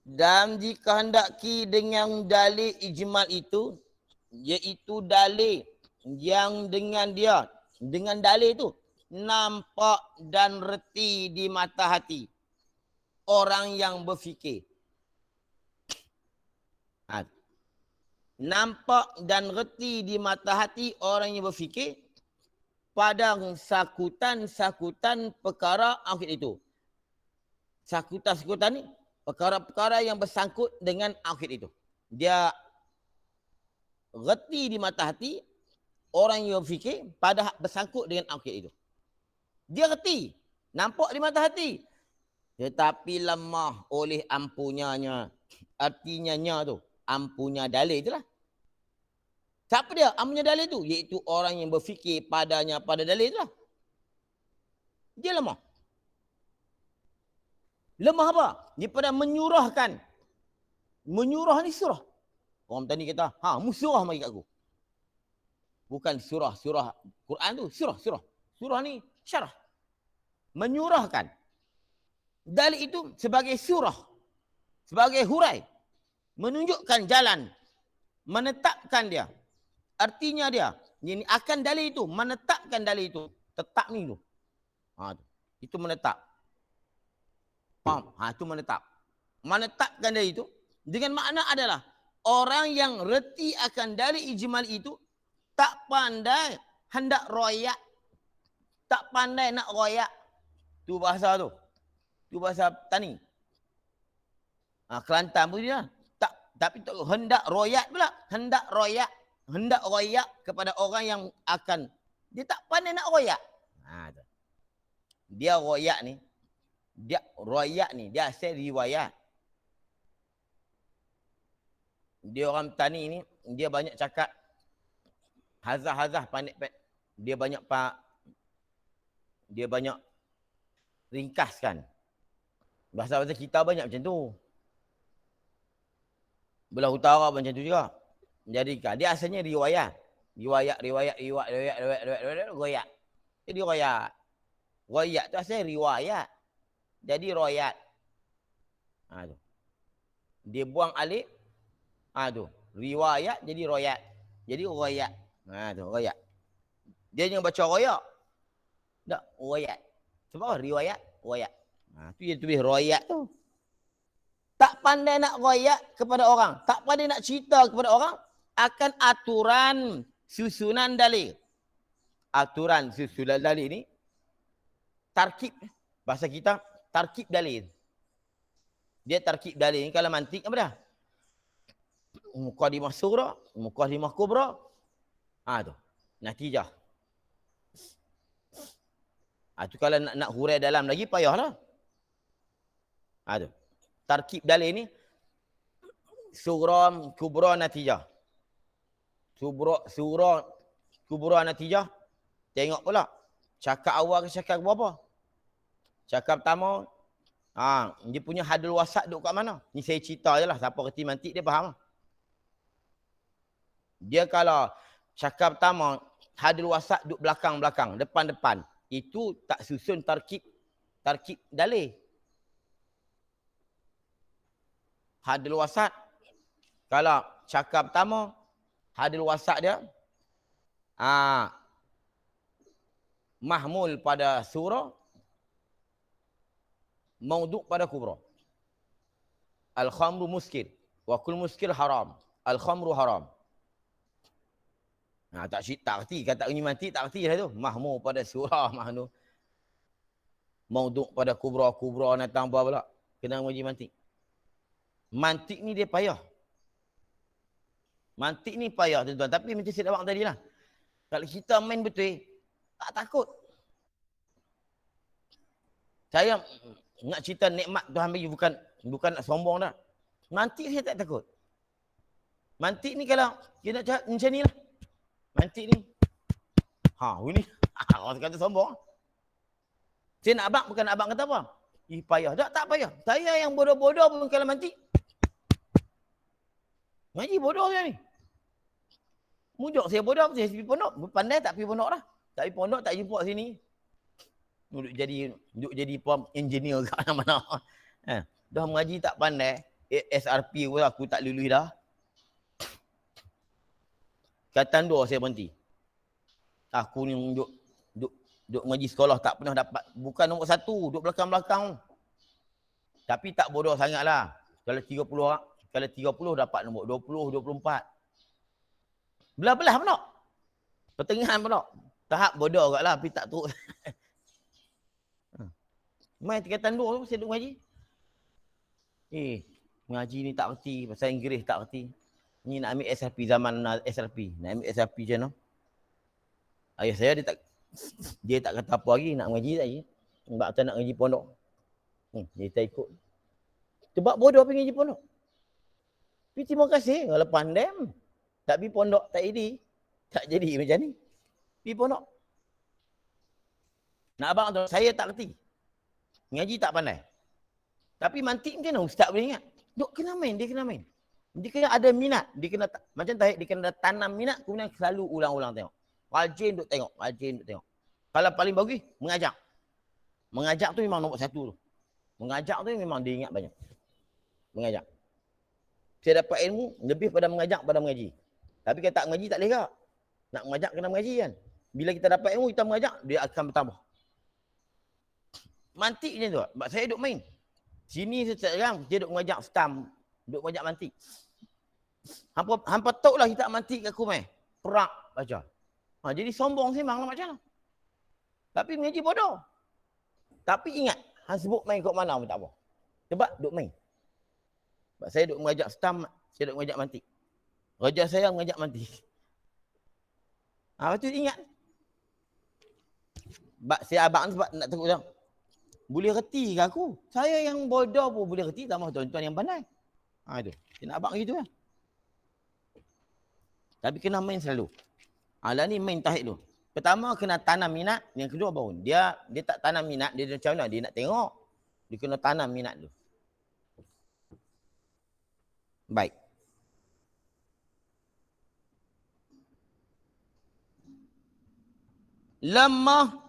[SPEAKER 1] Dan jika hendaki dengan dalil ijmal itu, iaitu dalil yang dengan dalil itu nampak dan reti di mata hati orang yang berfikir. Nampak dan reti di mata hati orang yang berfikir pada sakutan-sakutan perkara akhir itu. Sakutan-sakutan ni perkara-perkara yang bersangkut dengan akhir itu. Dia reti di mata hati orang yang berfikir pada bersangkut dengan akhir itu. Dia reti, nampak di mata hati. Tetapi lemah oleh ampunyanya. Artinya tu, ampunya dalil itulah. Siapa dia? Ampunya dalil tu, iaitu orang yang berfikir padanya pada dalil itulah. Dia lemah. Lemah apa? Dia pada menyurahkan. Menyurah ni surah. Orang tadi kata, mu surah mari kat aku. Bukan surah Quran tu, surah. Surah ni syarah. Menyurahkan. Dalil itu sebagai surah. Sebagai hurai. Menunjukkan jalan. Menetapkan dia. Artinya dia. Ini akan dalil itu. Menetapkan dalil itu. Tetap ni tu. Itu menetap. Faham? Itu menetap. Menetapkan dalil itu. Dengan makna adalah. Orang yang reti akan dalil ijmal itu. Tak pandai hendak royak. Tak pandai nak royak. Tu bahasa tu. Tu bahasa tani. Kelantan pun dia. Tapi tak hendak royak pula. Hendak royak kepada orang yang akan. Dia tak pandai nak royak. Dia royak ni. Dia asal riwayat. Dia orang tani ni. Dia banyak cakap. Hazah pandai. Dia banyak ringkaskan. Bahasa-bahasa kita banyak macam tu. Belah utara macam tu juga. Jadi dia asalnya riwayat. Riwayat. Jadi royak. Royak tu asalnya riwayat. Jadi royat. Dia buang alif. Riwayat jadi royat. Jadi royak. Royak. Dia jangan baca royak. Tak, royat. Sebab apa? Riwayat, royak. Tu yang tulis royak tu. Tak pandai nak royak kepada orang. Tak pandai nak cerita kepada orang akan aturan susunan dalil. Aturan susunan dalil ni tarkib. Bahasa kita tarkib dalil. Dia tarkib dalil ni kalau mantik apa dah? Muqaddimah sughra, muqaddimah kubra. Tu. Natijah. Tu kalau nak hurai dalam lagi payahlah. Tu. Tarkib dalil ni sughra, kubra, natijah. Sughra, kubra, natijah. Tengok pula. Cakap awal ke cakap berapa? Cakap pertama, dia punya hadul wasat duduk kat mana? Ni saya cerita je lah. Siapa kerti mantik dia faham. Dia kalau cakap pertama, hadul wasat duduk belakang-belakang, depan-depan. Itu tak susun tarkib dalil. Hadul wasat, kalau cakap pertama, hadul wasat dia, mahmul pada surah, maudhu' pada kubra. Al-khamru muskir. Wa kul muskir haram. Al-khamru haram. Tak erti. Kata ini mati tak erti lah tu. Mahmul pada surah. Maudhu' pada kubra. Kubra natang apa pula. Kena uji mantik. Mantik ni dia payah. Mantik ni payah tuan-tuan. Tapi macam saya dah tadi lah. Kalau kita main betul, tak takut. Saya nak cerita nikmat Tuhan bagi bukan Bukan nak sombong dah. Mantik saya tak takut. Mantik ni kalau kita nak cakap macam ni lah. Mantik ni. Ini. Orang kata sombong. Saya nak abang, bukan abang kata apa. Payah. Tak payah. Saya yang bodoh-bodoh pun kalau mantik. Ngaji bodoh saya ni. Mujuk saya bodoh, saya pergi pondok. Pandai tak pergi pondok lah. Tak pergi pondok, tak jumpa sini. Duduk jadi engineer kat mana-mana. Dah mengaji tak pandai. SRP pun aku tak lulus dah. Katan 2 saya berhenti. Aku ni duduk mengaji sekolah tak pernah dapat. Bukan nombor 1, duduk belakang-belakang. Tapi tak bodoh sangat lah. Kalau 30 orang, kalau 30 dapat nombor 20, 24. Belah-belah pondok. Pertengahan pondok. Tahap bodoh kat lah, tapi tak teruk. Main tingkatan 2 tu saya duduk mengaji. Mengaji ni tak erti, pasal Inggeris tak erti. Ni nak ambil SRP, zaman SRP. Nak ambil SRP macam mana? Ayah saya dia tak kata apa lagi, nak mengaji lagi. Sebab tak nak mengaji pondok. Dia tak ikut. Sebab bodoh pergi mengaji pondok. Tapi terima kasih, kalau pandai. Tak pergi pondok tak jadi macam ni. Pergi pondok. Nak abang tu, saya tak kerti. Mengaji tak pandai. Tapi mantik macam mana ustaz boleh ingat? Duk kena main, dia kena main. Dia kena ada minat. Dia kena macam Tahir, dia kena tanam minat, kemudian selalu ulang-ulang tengok. Rajin duk tengok, Kalau paling bagus, mengajak. Mengajak tu memang nombor 1 tu. Mengajak tu memang dia ingat banyak. Mengajak. Saya dapat ilmu lebih pada mengajak pada mengaji. Tapi kalau tak mengaji tak boleh kak. Nak mengajak kena mengaji kan. Bila kita dapat ilmu, kita mengajak, dia akan bertambah. Mantik macam tu. Sebab saya duk main. Sini sekarang dia duk mengajak stam, duk mengajak mantik. Hampa tahu lah kita mantik kat aku main. Perak baca. Jadi sombong sembang lah macam mana. Tapi mengaji bodoh. Tapi ingat, hang sebut main kat mana pun tak apa. Sebab duk main. Sebab saya duk mengajak stam, saya duk mengajak mantik. Raja saya mengajak mantik. Lepas tu ingat. Sebab saya abang sebab nak tengok dah. Boleh reti ke aku? Saya yang bodoh pun boleh reti, tambah tuan-tuan yang pandai. Itu. Dia nak abang gitu lah. Tapi kena main selalu. Lah ni main tahid tu. Pertama kena tanam minat, yang kedua baru. Dia tak tanam minat, dia macam mana? Dia nak tengok. Dia kena tanam minat tu. Baik. Lemah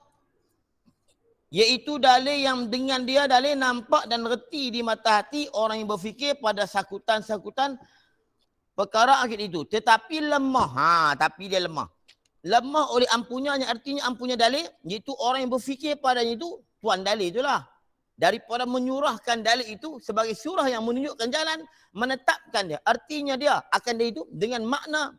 [SPEAKER 1] iaitu dalil yang dengan dia dalil nampak dan reti di mata hati orang yang berfikir pada sakutan-sakutan perkara akhir itu. Tetapi lemah. Tapi dia lemah. Lemah oleh ampunya, artinya ampunya dalil, iaitu orang yang berfikir padanya itu, tuan dalil itulah. Daripada menyurahkan dalil itu sebagai surah yang menunjukkan jalan, menetapkan dia. Artinya dia akan dalil itu dengan makna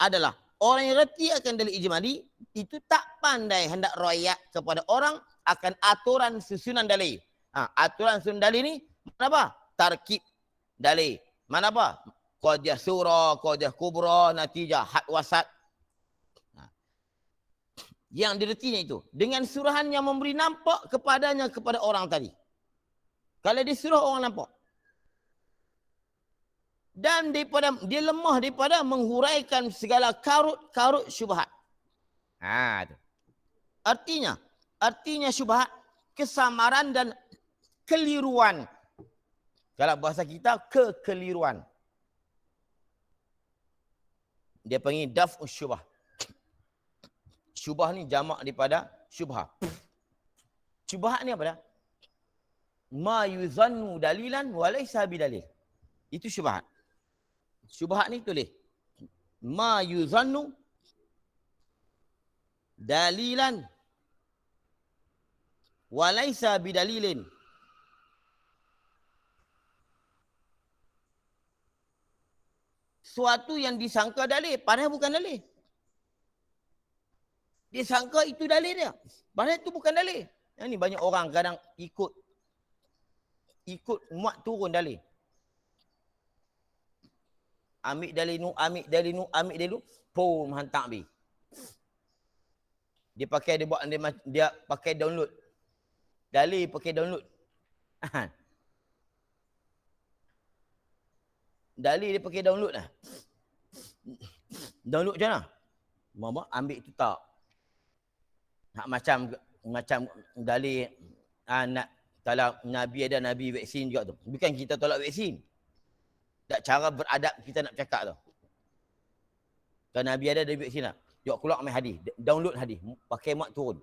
[SPEAKER 1] adalah orang yang reti akan dalil ijmali, itu tak pandai hendak royak kepada orang akan aturan susunan dalil. Aturan susunan dalil ni mana apa? Tarkib dalil. Mana apa? Qadiyah surah, qadiyah kubra, natijah, had wasat. Yang diretinya itu. Dengan surahan yang memberi nampak kepadanya kepada orang tadi. Kalau dia surah orang nampak. Dan dia lemah daripada menghuraikan segala karut-karut syubhat. Itu. Artinya syubhat, kesamaran dan keliruan. Kalau bahasa kita, kekeliruan. Dia panggil daf'us syubah. Syubah ni jamak daripada syubhah. Syubhat ni apa dah? Ma yuzannu dalilan walaysa bidalil. Itu syubhat. Syubhat ni tulis. Ma yuzannu dalilan walaysa bidalilin. Suatu yang disangka dalil, padahal bukan dalil. Dia sangka itu dalil dia. Padahal itu bukan dalil. Yang ni banyak orang kadang ikut muat turun dalil. Ambil dalil nu, pum hantar habis. Dia pakai download. Dalil pakai download. dalil dia pakai download lah. Download macam mana? Mama ambil tu tak. Nak macam dalil nak kalau Nabi ada Nabi vaksin juga tu. Bukan kita tolak vaksin. Tak cara beradab kita nak cakap tu. Kalau Nabi ada vaksin lah. Jom keluar ambil hadis. Download hadis. Pakai mak turun.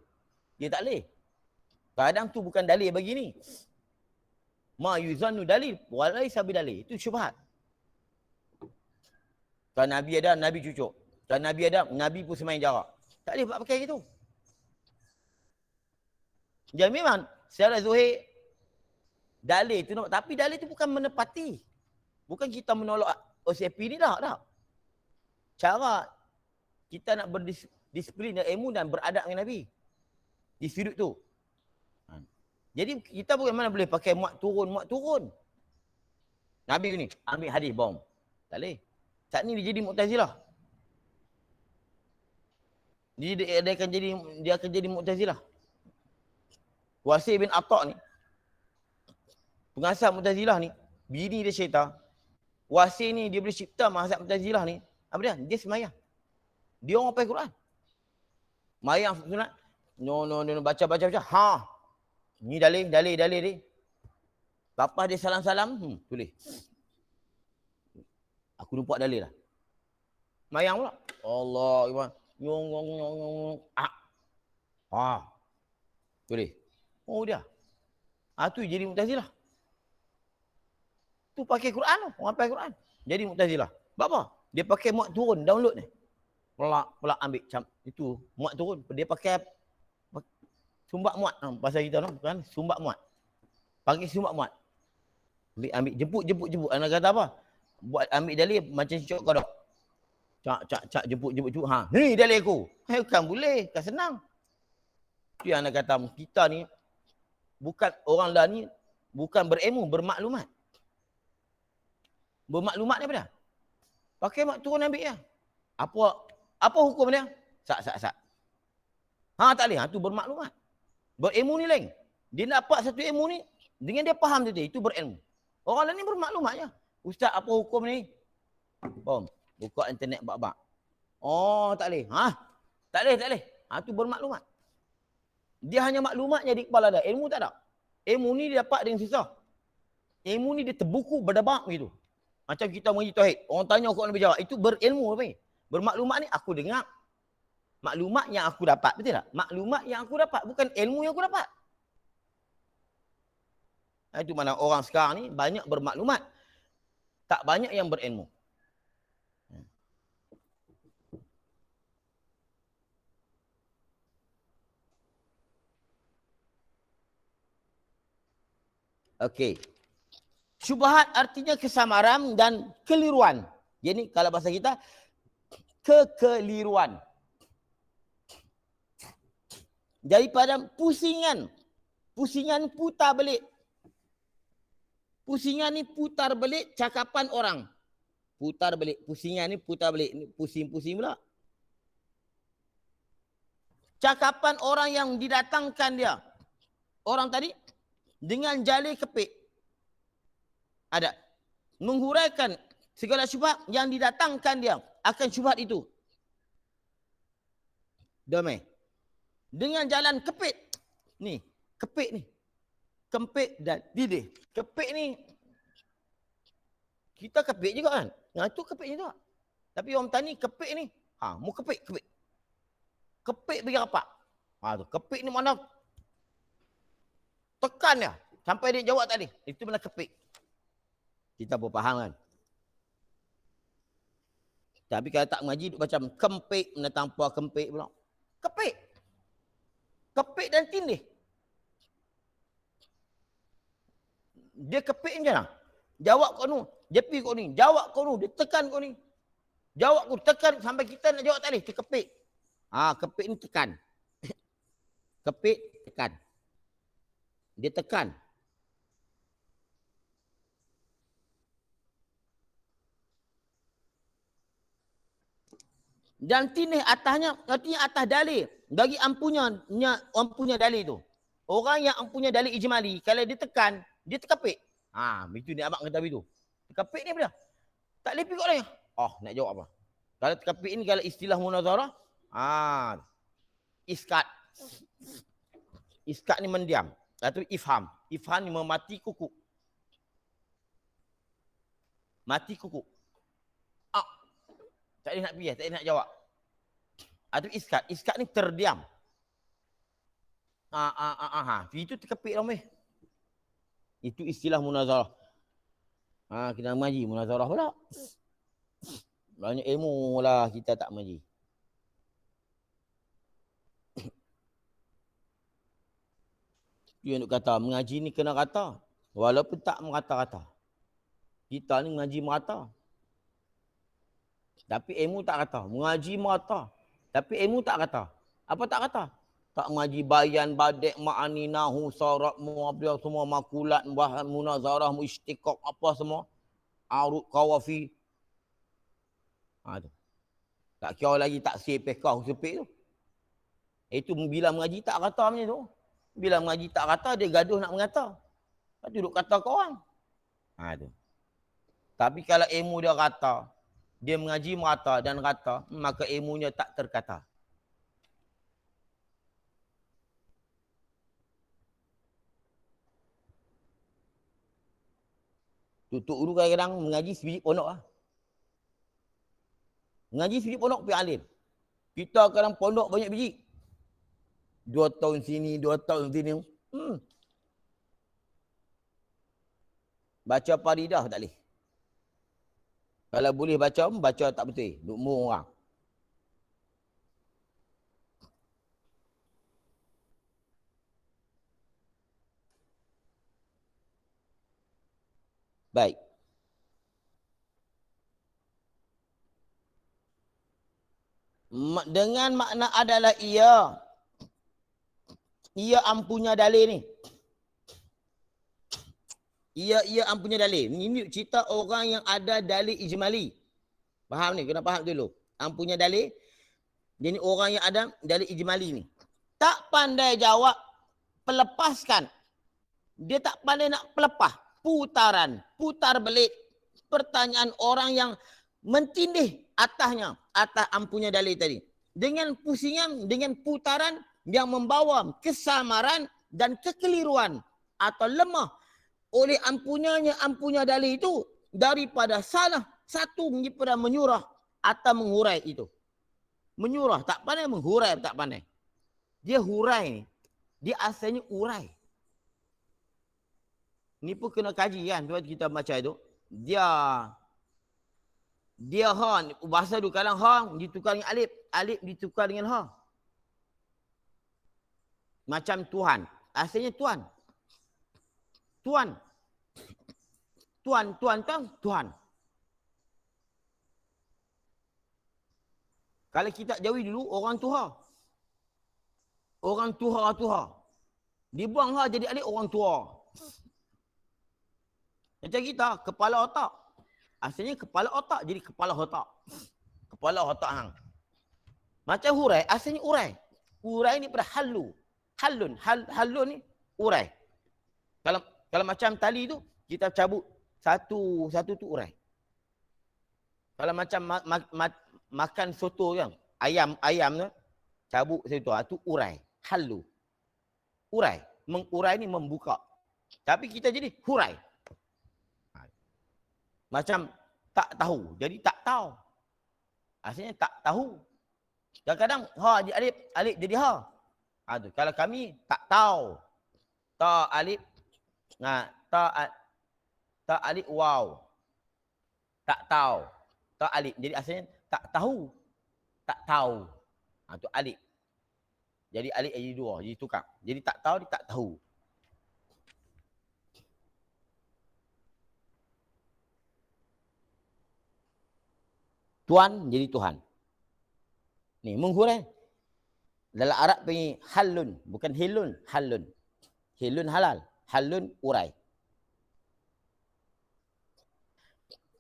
[SPEAKER 1] Dia tak boleh. Kadang tu bukan dalil bagi ni. Ma yuzannu dalil. Walai sabi dalil. Itu syubhat. Kalau Nabi ada, Nabi cucuk. Kalau Nabi ada, Nabi pun semain jarak. Tak boleh buat pakai gitu. Jadi memang secara zuhir dalil tu nampak. Tapi dalil tu bukan menepati. Bukan kita menolak OCP ni dah. Cara kita nak berdisiplin dan ilmu dan beradab dengan Nabi. Di sudut tu. Jadi kita bagaimana boleh pakai muat turun. Nabi ni ambil hadis bom. Tak boleh. Saat ni dia jadi Mu'tazilah. Dia akan jadi Mu'tazilah. Wasil bin Atta' ni, pengasas Mu'tazilah ni, bini dia syaitan. Wasil ni dia boleh cipta mazhab Mu'tazilah ni. Apa dia? Dia semayang. Dia orang hafal Quran. Mayang sunat. No, baca. Ha. Ni dalil ni. Lepas dia salam-salam, tulis. Aku nampak dalil lah. Mayang pula. Allah. Nyong. Tulis. Oh dia. Tu jadi Mu'tazilah. Tu pakai Quran tu. Orang pakai Quran. Jadi Mu'tazilah. Sebab apa? Dia pakai muat turun, download ni. Pelak ambil itu muat turun. Dia pakai sumbat muat. Pasal kita kan sumbat muat. Pakai sumbat muat. Ambil jemput. Anak kata apa? Buat ambil dalil macam cucuk kodok. Cak jemput. Ha, ni dalil aku. Bukan boleh, kan senang. Dia anak kata kita ni bukan orang lah ni bukan berilmu, bermaklumat. Bermaklumat ni apa dia? Pakai mak turun ambil dia. Apa hukum dia? Sak. Ha tak boleh. Tu bermaklumat. Berilmu ni lain. Dia dapat satu ilmu ni dengan dia faham tu dia. Itu berilmu. Orang lain ni bermaklumat je. Ustaz apa hukum ni? Bom. Buka internet bak-bak. Oh tak boleh. Ha? Tak boleh. Tu bermaklumat. Dia hanya maklumatnya di kepala dia. Ilmu tak ada. Ilmu ni dia dapat dengan susah. Ilmu ni dia terbuku berdebak gitu. Macam kita mengaji tauhid. Orang tanya kau nak berjawab. Itu berilmu apa ni? Bermaklumat ni aku dengar. Maklumat yang aku dapat. Betul tak? Maklumat yang aku dapat. Bukan ilmu yang aku dapat. Itu mana orang sekarang ni banyak bermaklumat. Tak banyak yang berilmu. Okey. Syubhat artinya kesamaran dan keliruan. Jadi kalau bahasa kita kekeliruan. Daripada pusingan. Pusingan putar balik. Pusingan ni putar balik cakapan orang. Putar balik. Pusingan ni putar balik. Pusing-pusing pula. Cakapan orang yang didatangkan dia. Orang tadi dengan jali kepik. Ada. Menghuraikan segala syubhat yang didatangkan dia akan syubhat itu. Damai. Dengan jalan kepik. Ni. Kepik ni. Kempit dan didih. Kepik ni. Kita kepik juga kan. Itu kepik juga. Tapi orang tani kepik ni. Mu kepik. Kepik bagi rapat. Tu. Kepik ni mana? Tekan dia. Sampai dia jawab tadi. Itu mana kepik. Kita pun faham kan. Tapi kalau tak mengaji macam kempik, mana tanpa kempik pula. Kepik. Kepik dan tindih. Dia kepik macam mana? Jawab kau ni. Dia pergi kau ni. Jawab kau ni. Dia tekan kau ni. Jawab kau tekan sampai kita nak jawab tadi. Dia kepik. Kepik ni tekan. Kepik, tekan. Dia tekan. Dan tindih atasnya, artinya atas dalil. Bagi ampunya dalil tu. Orang yang ampunya dalil ijmali, kalau dia tekan, dia terkepik. Itu ni abang kata begitu. Terkepik ni apa dia? Tak boleh pikir dia. Oh, nak jawab apa? Kalau tapi ini kalau istilah munazarah, iskat. Iskat ni mendiam. Atau ifham. Ifham ni memati kuku. Mati kuku. Tak boleh nak pergi, tak boleh nak jawab. Atau iskat. Iskat ni terdiam. Itu terkepit dah meh. Itu istilah munazarah. Kita mengaji munazarah pula. Banyak ilmu lah kita tak mengaji. Dia nak kata mengaji ni kena rata. Walaupun tak merata-rata. Kita ni mengaji merata. Tapi ilmu tak rata. Mengaji merata. Tapi ilmu tak rata. Apa tak rata? Tak mengaji bayan, badek, ma'ani, nahu, sarab, mu'abdiyah, semua makulat, bahan, munazarah, mu'istiqaq, apa semua. Arud, kawafi. Tu. Tak kira lagi tak sepekah, sepek tu. Itu bila mengaji tak rata macam tu. Bila mengaji tak rata, dia gaduh nak mengata. Lepas tu duduk kata kau orang. Tu. Tapi kalau ilmu dia rata, dia mengaji merata dan rata, maka ilmunya tak terkata. Tutup dulu kadang-kadang mengaji sebiji pondok lah. Mengaji sebiji pondok pergi alim. Kita kadang pondok banyak biji. 2 tahun sini, 2 tahun sini. Baca paridah tak boleh. Kalau boleh baca tak betul. Duk mu orang. Baik. Dengan makna adalah ia ampunya dalil ni. Ia ampunya dalil. Ini cerita orang yang ada dalil ijmali. Faham ni? Kena faham dulu. Ampunya dalil. Dia ni orang yang ada dalil ijmali ni. Tak pandai jawab, pelepaskan. Dia tak pandai nak pelepah. Putaran. Putar belik. Pertanyaan orang yang mentindih atasnya. Atas ampunya dalil tadi. Dengan pusingan, dengan putaran yang membawa kesamaran dan kekeliruan atau lemah oleh ampunya dalil itu daripada salah satu daripada menyurah atau menghurai itu. Menyurah tak pandai, menghurai tak pandai. Dia hurai ni. Dia asalnya urai. Ni pun kena kaji kan sebab kita baca itu. Dia bahasa tu kadang ditukar dengan alif, alif ditukar dengan ha. Macam Tuhan. Asalnya Tuhan. Tuhan. Kalau kita jauhi dulu, orang Tuha. Orang Tuha. Dibuang ha jadi alif orang tua. Macam kita, kepala otak. Asalnya kepala otak jadi kepala otak. Kepala otak hang. Macam hurai, asalnya urai. Urai ni pada halu. Halun ni urai. Kalau macam tali tu, kita cabut satu tu urai. Kalau macam makan soto kan, ayam tu, cabut satu tu urai. Halu. Urai. Mengurai ni membuka. Tapi kita jadi hurai. Macam tak tahu. Jadi tak tahu. Asalnya tak tahu. Kadang-kadang ha jadi alif jadi ha. Tu. Kalau kami tak tahu. Ta alif ta alif waw. Tak tahu. Ta alif. Jadi asalnya tak tahu. Tak tahu. Tu alif. Jadi alif jadi 2, jadi tukar. Jadi tak tahu, dia tak tahu. Tuan jadi Tuhan. Ni menghurai. Dalam Arab panggil halun, bukan hilun, halun. Hilun halal, halun urai.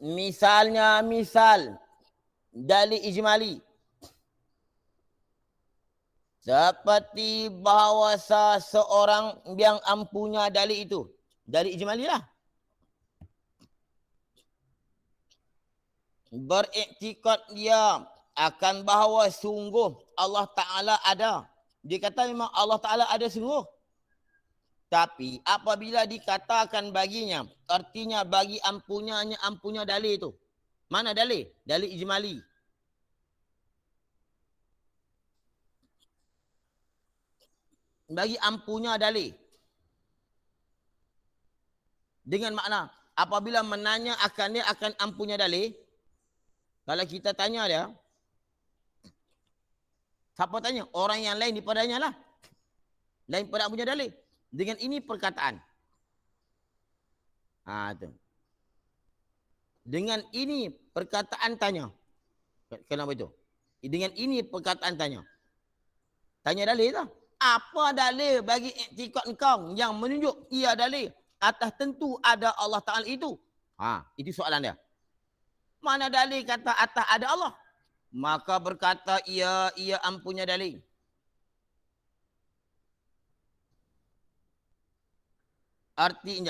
[SPEAKER 1] Misalnya dalil ijmali. Seperti bahawasa seorang yang ampunya dalil itu. Dalil ijmali lah. beriktikad dia akan bahawa sungguh Allah Ta'ala ada. Dia kata memang Allah Ta'ala ada sungguh. Tapi apabila dikatakan baginya, artinya bagi ampunya dalil tu. Mana dalil? Dalil ijmali. Bagi ampunya dalil. Dengan makna, apabila menanya akan dia akan ampunya dalil, kalau kita tanya dia, siapa tanya? Orang yang lain daripadanya lah. Lain pada punya dalil. Dengan ini perkataan. Tu. Dengan ini perkataan tanya. Kenapa itu? Dengan ini perkataan tanya. Tanya dalil lah. Apa dalil bagi iktikad engkau yang menunjuk ia dalil atas tentu ada Allah Ta'ala itu? Itu soalan dia. Mana dalil kata atas ada Allah? Maka berkata ia ampunya dalil. Arti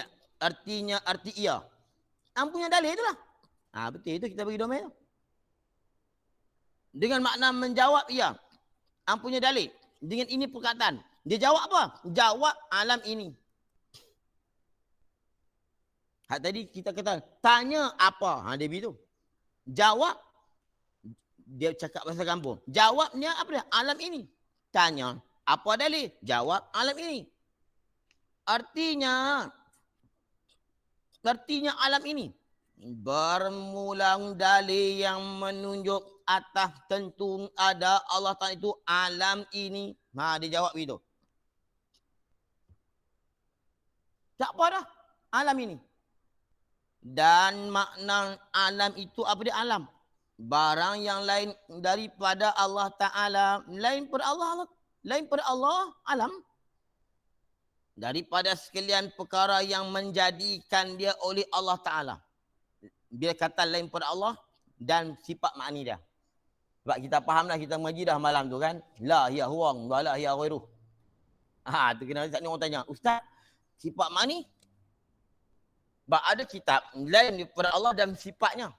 [SPEAKER 1] ia. Ampunya dalil itulah. Betul itu kita bagi domain tu. Dengan makna menjawab ia. Ampunya dalil. Dengan ini perkataan. Dia jawab apa? Jawab alam ini. Tadi kita kata, tanya apa? Dia begitu. Jawab. Dia cakap bahasa kampung. Jawabnya apa dia? Alam ini. Tanya, apa dalil? Jawab alam ini. Artinya alam ini bermulang dalil yang menunjuk atas tentu ada Allah Ta'ala itu alam ini. Dia jawab begitu. Tak apa dah. Alam ini. Dan makna alam itu apa dia alam? Barang yang lain daripada Allah Ta'ala. Lain pada Allah alam. Daripada sekalian perkara yang menjadikan dia oleh Allah Ta'ala. Bila kata lain pada Allah dan sifat makni dia. Sebab kita faham dah, kita mengaji dah malam tu kan. La hiya huwa wa la hiya ghairuh. Tu kena tak ni orang tanya, Ustaz, sifat makni? Sebab ada kitab lain daripada Allah dan sifatnya.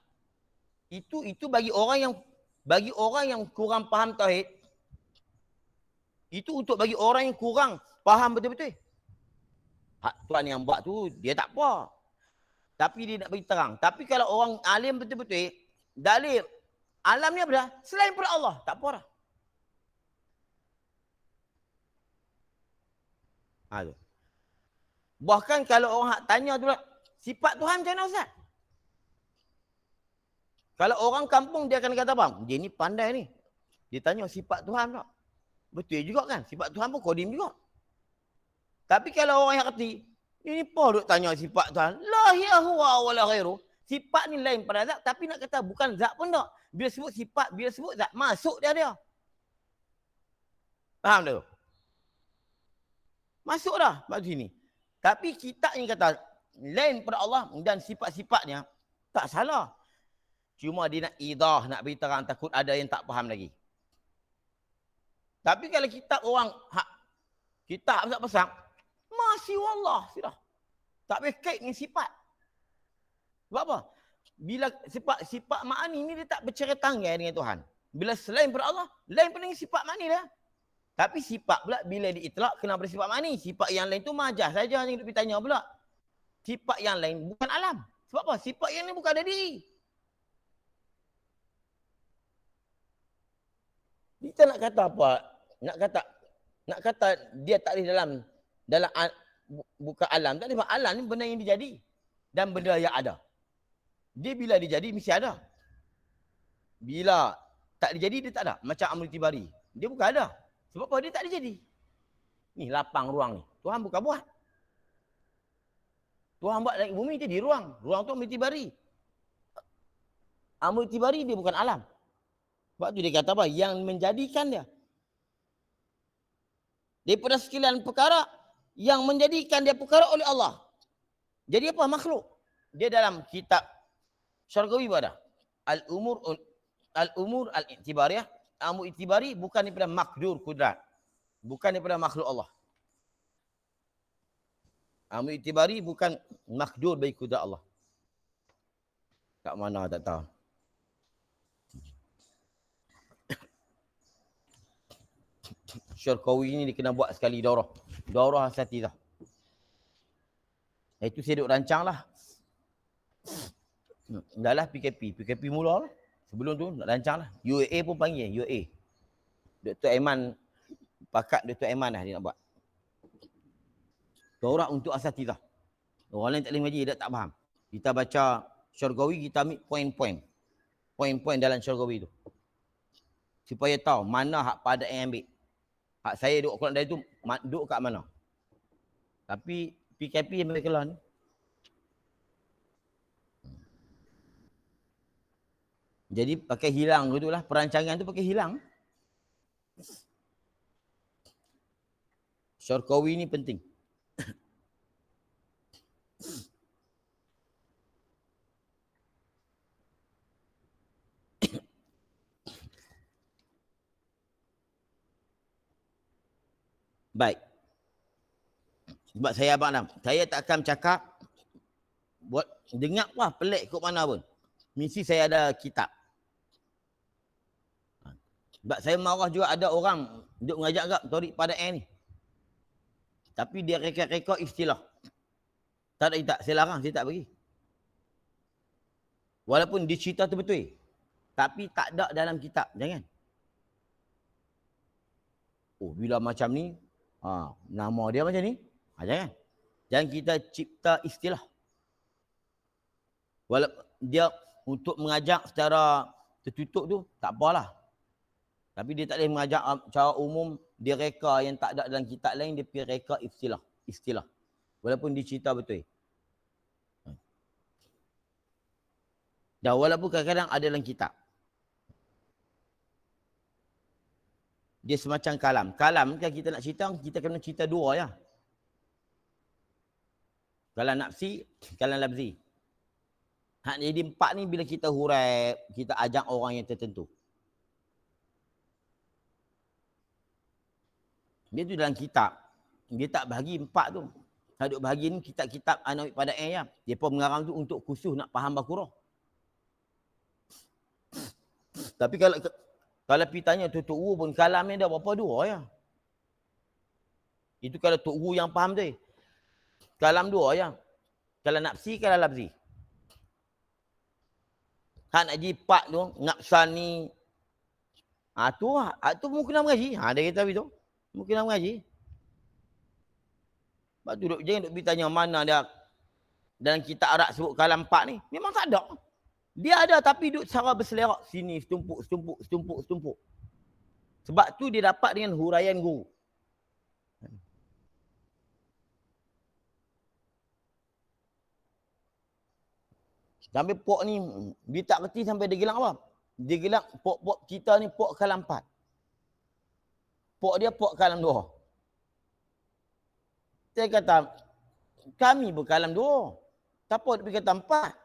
[SPEAKER 1] Itu bagi orang yang kurang faham tauhid. Itu untuk bagi orang yang kurang faham betul-betul. Tuan yang buat tu, dia tak apa. Tapi dia nak bagi terang. Tapi kalau orang alim betul-betul, dalil alam ni apa dah? Selain pada Allah, tak apa dah. Bahkan kalau orang tanya tu lah, sifat Tuhan macam mana Ustaz? Kalau orang kampung dia akan kata apa? Dia ni pandai ni. Dia tanya sifat Tuhan tak? Betul juga kan? Sifat Tuhan pun kodim juga. Tapi kalau orang yang kerti, ini apa duk tanya sifat Tuhan? La hiya huwa wa la ghairuh. Sifat ni lain pada zat, tapi nak kata bukan zat pun tak. Bila sebut sifat, bila sebut zat, masuk dia. Faham tak? Masuk dah kat sini. Tapi kita ni kata lain pada Allah dan sifat-sifatnya, tak salah. Cuma dia nak idah, nak beritahu takut ada yang tak faham lagi. Tapi kalau kitab orang kitab besar-besar, masih wallah sudah. Tak boleh kait dengan sifat. Sebab apa? Bila sifat makni ni dia tak bercerai tanggai dengan Tuhan. Bila selain pada Allah, lain pada sifat makni dah. Tapi sifat pula bila diitlak kena pada sifat makni. Sifat yang lain tu majaz saja yang duk tanya pula. Sifat yang lain bukan alam. Sebab apa? Sifat yang ni bukan ada diri. Kita nak kata apa? Nak kata dia tak ada dalam bukan alam. Tak ada. Alam ni benda yang dijadi. Dan benda yang ada. Dia bila dijadi mesti ada. Bila tak dijadi dia tak ada. Macam Amr Tibari. Dia bukan ada. Sebab apa? Dia tak dijadi. Ni lapang ruang ni. Tuhan bukan buat. Tuhan buat langit bumi dia di ruang. Ruang tu Amr Tibari. Amr Tibari dia bukan alam. Sebab tu dia kata apa? Yang menjadikan dia. Daripada sekalian perkara yang menjadikan dia perkara oleh Allah. Jadi apa? Makhluk. Dia dalam kitab syargawi pada Al-Umur Al-I'tibariyah. Amr I'tibari bukan daripada makdur kudrat. Bukan daripada makhluk Allah. Amr I'tibari bukan makdur bagi kudrat Allah. Kat mana tak tahu. Syarqawi ni dia kena buat sekali daurah. Daurah asatizah. Itu saya duk rancang lah. Dah lah PKP. PKP mula lah. Sebelum tu nak rancang lah. UAA pun panggil. UAA. Dr. Aiman. Pakat Dr. Aiman lah dia nak buat. Daurah untuk asatizah. Orang lain tak boleh mengaji, dia tak faham. Kita baca Syarqawi, kita ambil poin-poin. Poin-poin dalam Syarqawi tu. Supaya tahu mana hak pada yang ambil. Hak saya duduk Quran dari tu, duduk kat mana. Tapi PKP yang mereka lah ni. Jadi pakai hilang tu lah. Perancangan tu pakai hilang. Syarqawi ni penting. Baik. Sebab saya abang Nam, saya tak akan cakap buat dengar wah pelik kot mana pun. Mesti saya ada kitab. Sebab saya marah juga ada orang duk mengajak agak Tariq pada ni. Tapi dia reka-reka istilah. Tak ada kitab, saya larang, saya tak bagi. Walaupun dia cerita tu betul. Tapi tak ada dalam kitab, jangan. Oh, bila macam ni, nama dia macam ni, jangan. Jangan kita cipta istilah. Walaupun dia untuk mengajak secara tertutup tu, tak apalah. Tapi dia tak boleh mengajak cara umum, dia reka yang tak ada dalam kitab lain, dia pergi reka istilah. Walaupun dia cerita betul. Dan walaupun kadang-kadang ada dalam kitab. Dia semacam kalam. Kalam kan kita nak cerita, kita kena cerita dua ya. Kalam nafsi, kalam labzi. Hak jadi empat ni bila kita hurai, kita ajak orang yang tertentu. Dia tu dalam kitab. Dia tak bahagi empat tu. Kalau duk bahagi ni kitab-kitab anak pada ya. Dia pun mengarang tu untuk khusus nak faham Baqarah. Tapi kalau pergi tanya Tok Guru pun kalam ni dah berapa dua ya. Itu kalau Tok Guru yang faham tu. Kalam dua ya. Kalam nafsi, kalam labzi. Hak nak jadi pak tu, ngapsan ni. Tu mungkin nak mengaji. Dia kata begitu. Mungkin nak mengaji. Sebab tu jangan duk pergi tanya mana dia dalam kitab Arab sebut kalam pak ni. Memang tak ada. Dia ada tapi duduk secara berselerak. Sini setumpuk. Sebab tu dia dapat dengan huraian guru. Sampai pok ni, dia tak kerti sampai dia gelang apa. Dia gelang pok kita ni pok kalam 4. Pok dia pok kalam 2. Saya kata, kami berkalam 2. Siapa dia kata 4?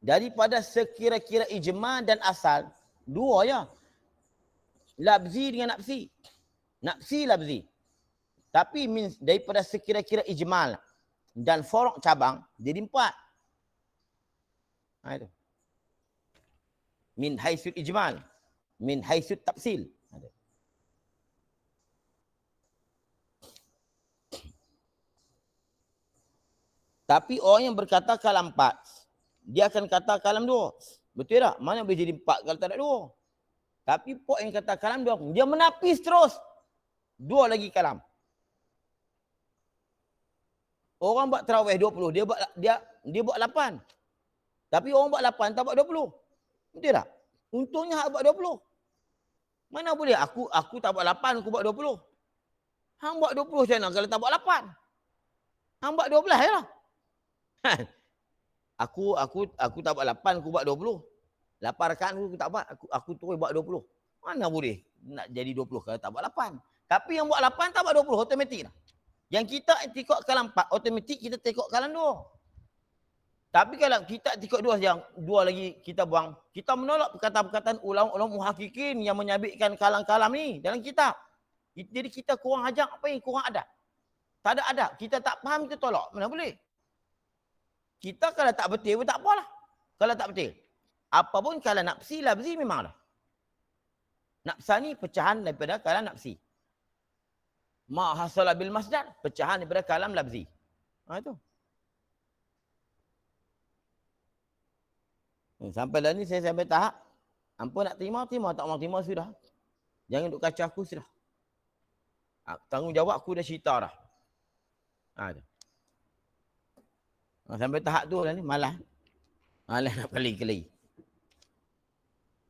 [SPEAKER 1] Daripada sekira-kira ijma dan asal, 2 ya. Labzi dengan nafsi. Nafsi labzi. Tapi daripada sekira-kira ijmal dan forok cabang, jadi 4. Itu. Min haitsul ijmal. Min haitsul tafsil. Tapi orang yang berkata kalam 4, dia akan kata kalam 2. Betul tak? Mana boleh jadi 4 kalau tak ada 2? Tapi pok yang kata kalam 2, dia menapis terus. 2 lagi kalam. Orang buat tarawih 20, dia buat 8. Tapi orang buat 8 tak buat 20. Betul tak? Untungnya hak buat 20. Mana boleh aku tak buat 8, aku buat 20. Hang buat 20 macam mana kalau tak buat 8? Hang buat 12 je lah. Aku tak buat 8, aku buat 20. 8 rakaat aku tak buat, aku terus buat 20. Mana boleh nak jadi 20 kalau tak buat 8? Tapi yang buat 8 tak buat 20, automatik dah. Yang kita tikok kalam 4, automatik kita tikok kalam 2. Tapi kalau kita tikok 2 yang 2 lagi kita buang, kita menolak perkataan-perkataan ulama-ulama muhakkikin yang menyabitkan kalam-kalam ni dalam kitab. Jadi kita kurang ajar apa yang kurang ada. Tak ada adab. Kita tak faham, kita tolak. Mana boleh? Kita kalau tak betul pun tak apalah. Kalau tak betul. Apa pun kalau nafsi labzi memanglah. Nafsa ni pecahan daripada kalam nafsi. Ma hasala bil masdar, pecahan daripada kalam lafzi. Itu. Sampai dah ni saya sampai tahap, hampa nak terima, tak mau terima sudah. Jangan duk kacau aku sudah. Tanggungjawab aku dah cerita dah. Sampai tahap tu lah ni, malas. Malas nak kali-kali.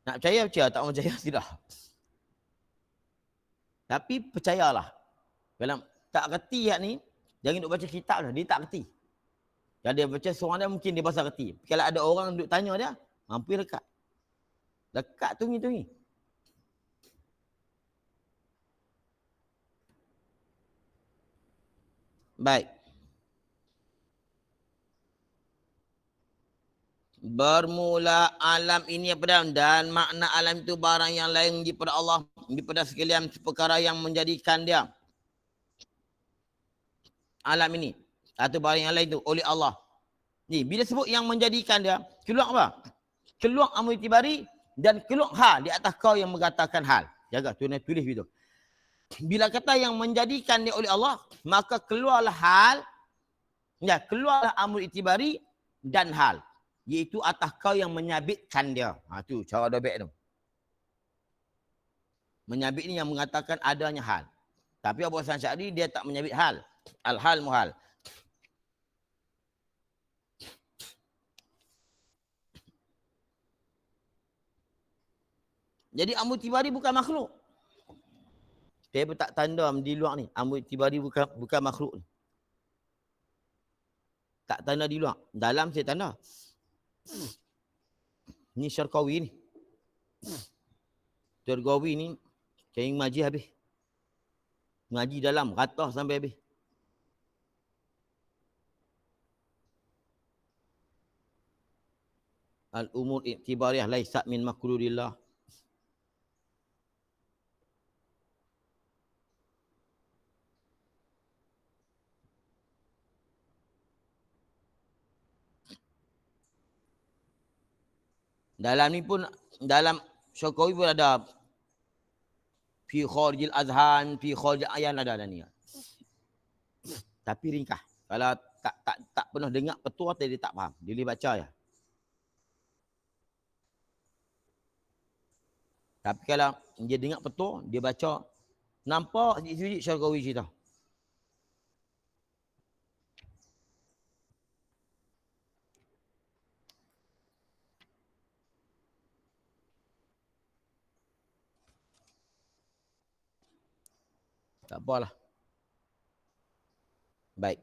[SPEAKER 1] Nak percaya, tak mau percaya sudah. Tapi percayalah. Kalau tak kerti ni, jangan duk baca kitab dah, dia tak kerti. Kalau dia baca seorang dia mungkin dia pasal kerti. Kalau ada orang duk tanya dia, hampir dekat. Dekat tungi-tungi. Baik. Bermula alam ini apa dan makna alam itu barang yang lain daripada Allah, daripada sekalian perkara yang menjadikan dia alam ini atau barang yang lain itu oleh Allah. Ni bila sebut yang menjadikan dia, keluar apa? Keluar amul itibari dan keluar hal di atas kau yang mengatakan hal. Jaga tulis begitu. Bila kata yang menjadikan dia oleh Allah, maka keluarlah hal, ya keluarlah amul itibari dan hal. Iaitu atas kau yang menyabitkan dia. Tu cara dobek tu. Menyabit ni yang mengatakan adanya hal. Tapi Abu Hasan Sya'ri dia tak menyabit hal. Al-hal muhal. Jadi amul itibari bukan makhluk. Saya pun tak tanda di luar ni. Amul itibari bukan makhluk ni. Tak tanda di luar. Dalam saya tanda. Ni Syarqawi ni. Syarqawi ni saya ngaji habis. Ngaji dalam ratah sampai habis. Al-umur iktibariyah laisat min makrurillah. Dalam ni pun, dalam Syarqawi pun ada fi kharijil azhan, fi kharijil ayan ada ni. Tapi ringkas. Kalau tak pernah dengar petua dia tak faham. Dia boleh baca ya. Tapi kalau dia dengar petua, dia baca nampak sikit-sikit Syarqawi cerita. Tak apalah. Baik.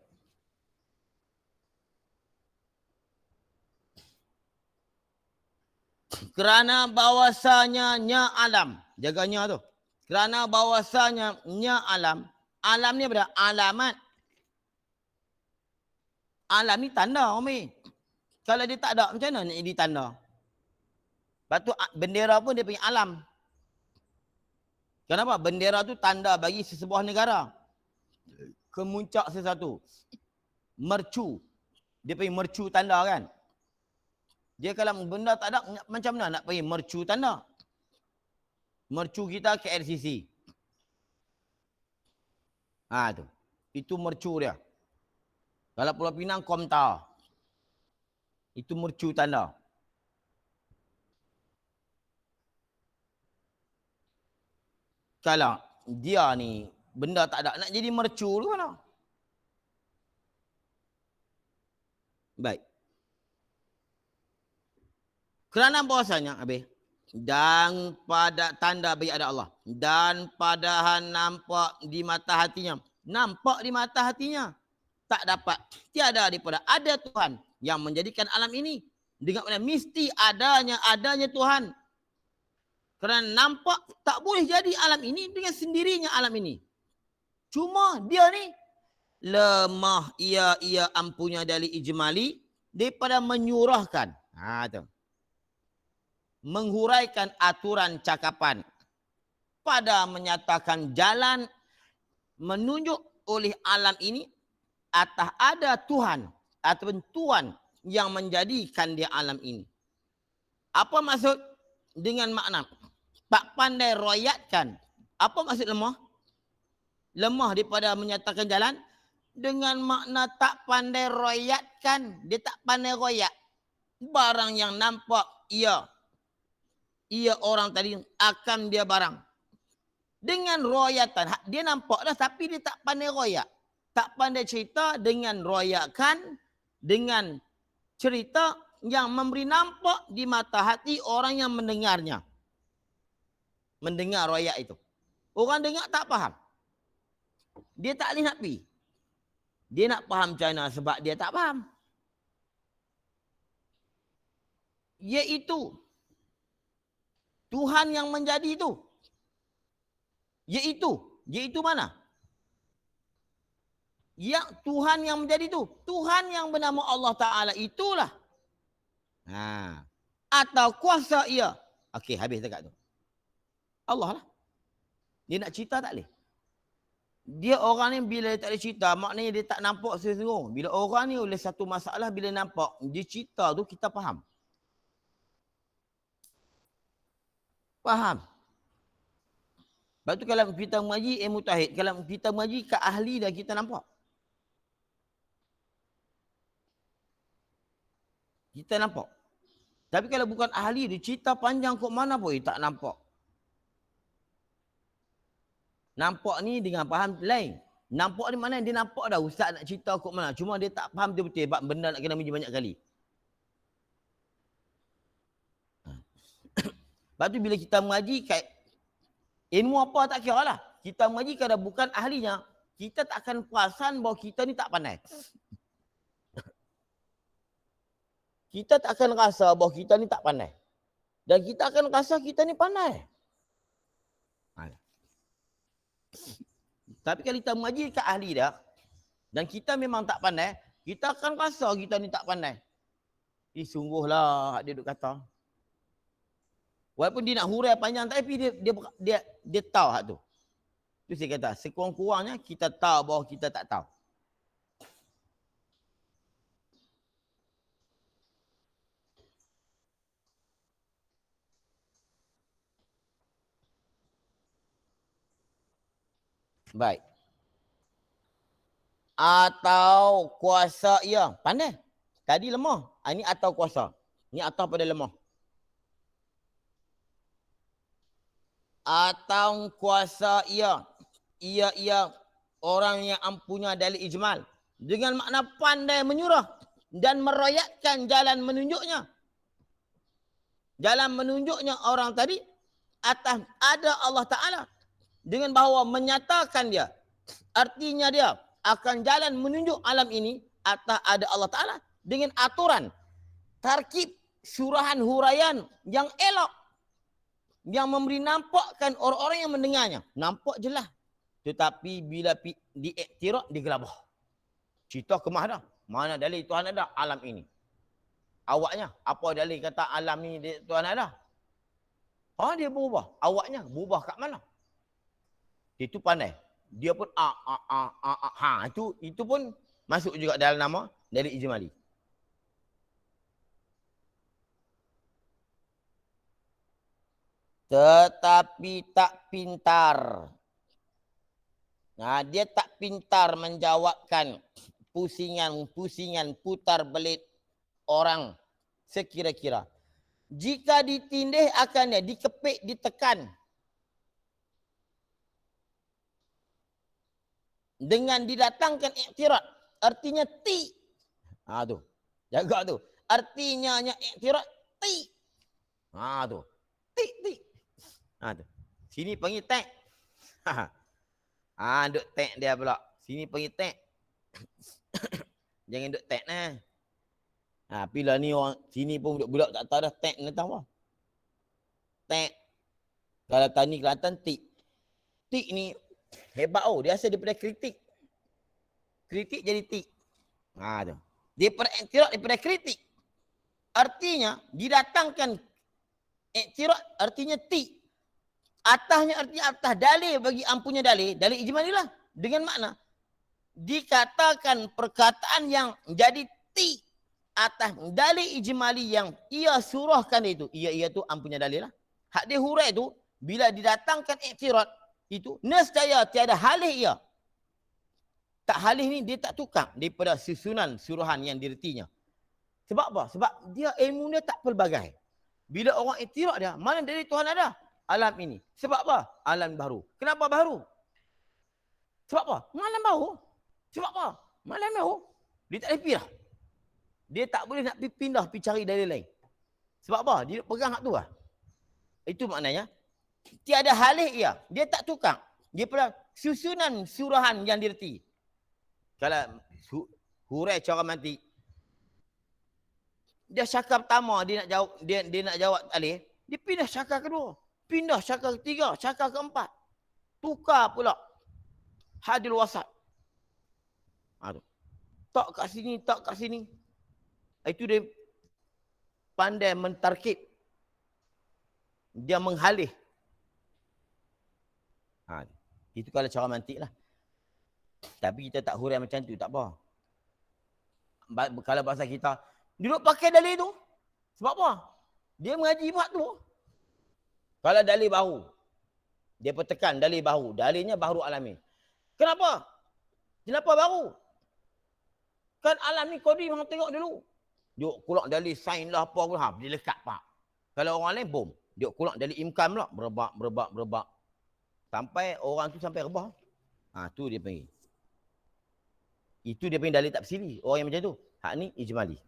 [SPEAKER 1] Kerana bahawasanya nya alam. Jaganya tu. Kerana bahawasanya nya alam. Alam ni apa? Alamat. Alam ni tanda, Umi. Kalau dia tak ada, macam mana nak jadi tanda? Lepas tu bendera pun dia punya alam. Kenapa? Bendera tu tanda bagi sesebuah negara. Kemuncak sesuatu. Mercu. Dia panggil mercu tanda kan? Dia kalau benda tak ada, macam mana nak panggil mercu tanda? Mercu kita KLCC. Tu. Itu mercu dia. Kalau Pulau Pinang, Komtar. Itu mercu tanda. Kalau dia ni benda tak ada, nak jadi mercu ke mana? Baik. Kerana bahasanya, habis. Dan pada tanda bagi ada Allah. Dan padahal nampak di mata hatinya. Nampak di mata hatinya. Tak dapat. Tiada daripada ada Tuhan yang menjadikan alam ini. Dengan mesti adanya Tuhan. Kerana nampak tak boleh jadi alam ini dengan sendirinya alam ini. Cuma dia ni lemah ia ampunya dari ijmali daripada menyurahkan. Tu. Menghuraikan aturan cakapan pada menyatakan jalan menunjuk oleh alam ini atas ada Tuhan ataupun Tuhan yang menjadikan dia alam ini. Apa maksud dengan makna? tak pandai royatkan. Apa maksud lemah? Lemah daripada menyatakan jalan dengan makna tak pandai royatkan. Dia tak pandai royat. Barang yang nampak ia orang tadi akan dia barang. Dengan royatan, dia nampak dah tapi dia tak pandai royak. Tak pandai cerita dengan royakan, dengan cerita yang memberi nampak di mata hati orang yang mendengarnya. Mendengar royak itu. Orang dengar tak faham. Dia tak boleh nak pergi. Dia nak faham macam mana sebab dia tak faham. Iaitu Tuhan yang menjadi itu. Iaitu mana? Yang Tuhan yang menjadi itu. Tuhan yang bernama Allah Ta'ala itulah. Atau kuasa ia. Okey, habis dekat tu. Allah lah. Dia nak cerita tak boleh. Dia orang ni bila dia tak boleh cerita, maknanya dia tak nampak sesungguh. Bila orang ni oleh satu masalah, bila nampak, dia cerita tu kita faham. Faham? Sebab tu kalau kita mengaji ilmu tauhid, kalau kita mengaji ke ahli dah kita nampak. Kita nampak. Tapi kalau bukan ahli, dia cerita panjang kok mana pun, tak nampak. Nampak ni dengan faham lain. Nampak ni mana dia nampak dah ustaz nak cerita kok mana. Cuma dia tak faham betul-betul sebab benda nak kena mengaji banyak kali. Lepas tu bila kita mengaji, ilmu apa tak kira lah. Kita mengaji kalau bukan ahlinya, kita tak akan perasan bahawa kita ni tak pandai. Kita tak akan rasa bahawa kita ni tak pandai. Dan kita akan rasa kita ni pandai. Tapi kalau kita mengaji ke ahli dah, dan kita memang tak pandai, kita akan rasa kita ni tak pandai. Sungguhlah dia duk kata. Walaupun dia nak hurai panjang, tapi dia tahu hak tu. Tu saya kata, sekurang-kurangnya kita tahu bahawa kita tak tahu. Baik. Atau kuasa ia. Pandai. Tadi lemah. Ini atau kuasa. Ini atau pada lemah. Atau kuasa ia. Ia orang yang ampunya dalil ijmal. Dengan makna pandai menyurah. Dan meroyatkan jalan menunjuknya. Jalan menunjuknya orang tadi. Atas ada Allah Ta'ala. Dengan bahawa menyatakan dia. Artinya dia akan jalan menunjuk alam ini atas ada Allah Ta'ala. Dengan aturan. Tarkib surahan huraian yang elok. Yang memberi nampakkan orang-orang yang mendengarnya. Nampak jelas. Tetapi bila diiktiraf, digelabah. Cerita kemah dah. Mana dalil Tuhan ada? Alam ini. Awaknya. Apa dalil kata alam ni Tuhan ada? Dia berubah. Awaknya berubah kat mana? Itu pandai. Dia pun itu pun masuk juga dalam nama dalil ijmali. Tetapi tak pintar. Dia tak pintar menjawabkan pusingan putar belit orang sekira-kira. Jika ditindih akan dia, dikepik, ditekan. Dengan didatangkan iktiraf. Artinya ti. Tu. Jaga tu. Artinya iktiraf ti. Tu. Ti. Tu. Sini panggil tek. Duk tek dia pula. Sini panggil tek. Jangan duk tek nah. Bila ni orang sini pun budak tak tahu dah tek ni tahu apa. Tek. Kalau tani Kelantan tik. Tik ni hebat dia asal daripada kritik. Kritik jadi tik. Tu. Daripada iktiraf daripada kritik. Artinya didatangkan iktiraf artinya tik. Atasnya artinya atas dalil bagi ampunya dalil ijmali lah. Dengan makna dikatakan perkataan yang jadi tik atas dalil ijmali yang ia surahkan itu. Ia tu ampunya dalil lah. Hak dia hurai tu bila didatangkan iktirad itu, nescaya tiada halih ia. Tak halih ni dia tak tukar daripada susunan suruhan yang diretinya. Sebab apa? Sebab dia ilmu dia tak pelbagai. Bila orang iktirad dia, mana dari Tuhan ada? Alam ini. Sebab apa? Alam baru. Kenapa baru? Sebab apa? Malam baru. Sebab apa? Malam baru. Dia tak boleh pergi dah. Dia tak boleh nak pergi pindah, pergi cari dalil lain. Sebab apa? Dia pegang hak tu lah. Itu maknanya. Tiada halih ia. Dia tak tukar. Dia pada susunan surahan yang direti. Kalau hurai cara mati, dia syakar pertama dia nak jawab, dia nak jawab alih, dia pindah syakar kedua, pindah syakar ketiga, syakar keempat. Tukar pula hadil wasat. Tu. Tak kat sini, tak kat sini. Itu dia pandai mentarkib. Dia menghalih. Itu kalau cara mantik lah. Tapi kita tak hurai macam tu, tak apa. Kalau bahasa kita, duduk pakai dalil tu. Sebab apa? Dia mengaji buat tu. Kalau dalil baru, dia pertekan dalil baru. Dalilnya baru alami. Kenapa? Kenapa baru? Kan alam ni kodi orang tengok dulu. Duk kulak dalil sain lah apa pun. Dia lekat pak. Kalau orang lain, bom. Duk kulak dalil imkan pula. Berebak. Sampai orang tu sampai rebah. Tu dia panggil. Itu dia panggil dalil tak bersili. Orang yang macam tu. Hak ni ijmali.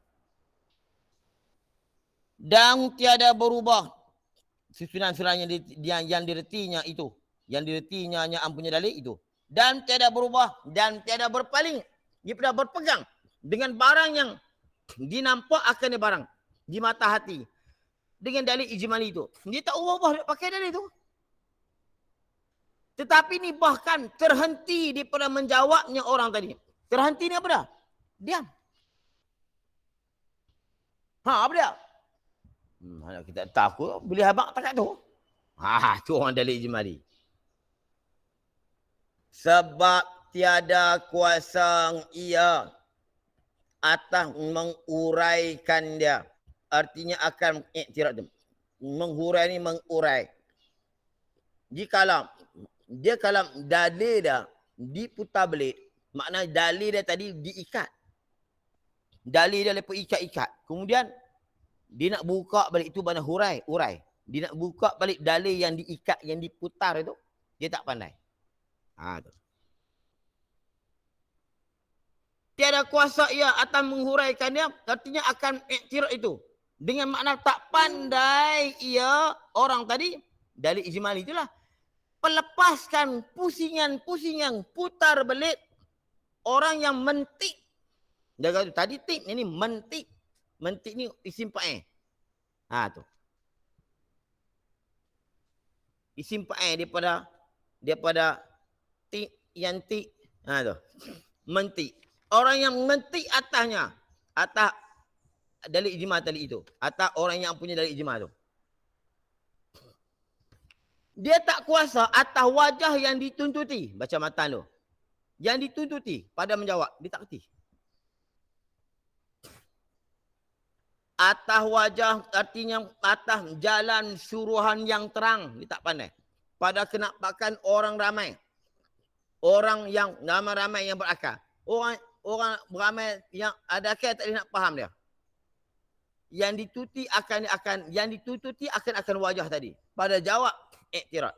[SPEAKER 1] Dan tiada berubah susunan-susunan yang diretinya itu. Yang diretinya ampunya dalil itu. Dan tiada berubah dan tiada berpaling. Dia pada berpegang dengan barang yang dinampak akan barang di mata hati. Dengan dalil ijmali itu. Dia tak ubah pakai dalil itu. Tetapi ni bahkan terhenti daripada menjawabnya orang tadi. Terhenti ni apa dah? Diam. Apa dia? Kita takut boleh habaq tak tu. Tu orang dalil ijmali. Sebab tiada kuasa ia atas menguraikan dia. Artinya akan iktirad tu. Menghurai ni mengurai. Jikalau dia kalau dalil dah diputar belit, makna dalil dia tadi diikat. Dalil dia lepas ikat-ikat. Kemudian dia nak buka balik itu mana urai. Dia nak buka balik dalil yang diikat, yang diputar itu, dia tak pandai. Tu. Tiada kuasa ia akan menghuraikan dia, artinya akan iktirad itu. Dengan makna tak pandai ia orang tadi, dalil ijmali itulah. Melepaskan pusingan putar belit orang yang mentik. Dia kata tadi tik, ini mentik. Mentik ni isim fa'il. Tu. Isim fa'il daripada tik yang tik. Tu. Mentik. Orang yang mentik atasnya. Atas dalil ijma tadi itu. Atas orang yang punya dalil ijma tu. Dia tak kuasa atas wajah yang dituntuti. Baca matan tu. Yang dituntuti pada menjawab. Dia tak kerti. Atas wajah artinya atas jalan suruhan yang terang. Dia tak pandai. Pada kenampakan orang ramai. Orang yang ramai yang berakal. Orang beramai yang ada akal tak boleh nak faham dia. Yang ditututi akan wajah tadi. Pada jawab iktirad.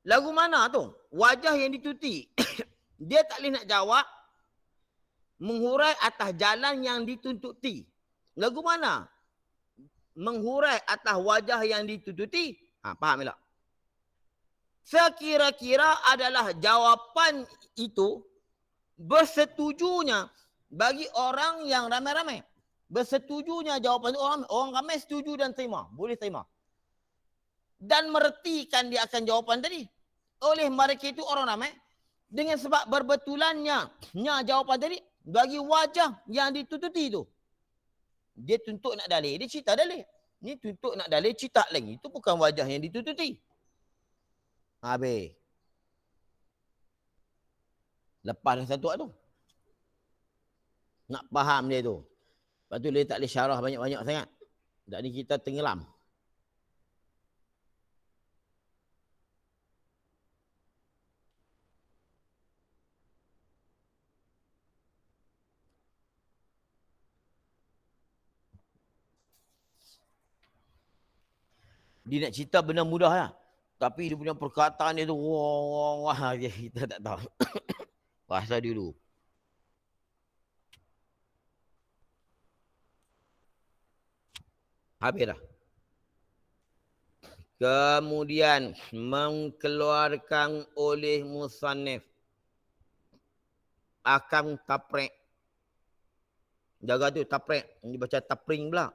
[SPEAKER 1] Lagu mana tu? Wajah yang ditututi. Dia tak boleh nak jawab menghurai atas jalan yang dituntuti. Lagu mana? Menghurai atas wajah yang ditututi. Faham tak? Sekira-kira adalah jawapan itu bersetujunya bagi orang yang ramai-ramai. Bersetujunya jawapan itu orang ramai setuju dan terima. Boleh terima. Dan meretikan dia akan jawapan tadi. Oleh mereka itu orang ramai. Dengan sebab berbetulannya jawapan tadi bagi wajah yang ditututi itu. Dia tuntut nak dalil. Dia cerita dalil. Ni tuntut nak dalil cerita lagi. Itu bukan wajah yang ditututi. Habis. Lepas dah satu tu. Nak faham dia tu. Lepas tu dia tak boleh syarah banyak-banyak sangat. Tak ni kita tenggelam. Dia nak cerita benda mudah lah. Tapi dia punya perkataan dia tu, wah, kita tak tahu. Bahasa dulu. Habis dah. Kemudian mengeluarkan oleh musannif akan taprek. Jaga tu taprek. Ini baca tapring pula.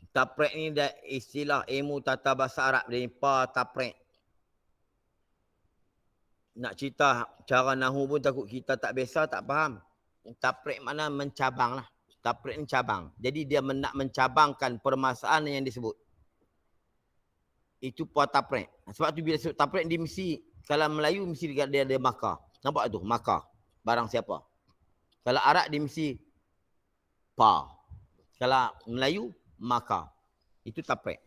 [SPEAKER 1] Taprek ni dah istilah ilmu tata bahasa Arab. Dia ni taprek. Nak cerita cara nahu pun takut kita tak biasa, tak faham. Taprek mana mencabang lah. Taprek ni cabang. Jadi dia nak mencabangkan permasalahan yang disebut. Itu taprek. Sebab tu bila sebut taprek dia mesti, kalau Melayu mesti dia ada maka. Nampak tu? Maka. Barang siapa. Kalau Arab dia mesti pa. Kalau Melayu, maka. Itu taprek.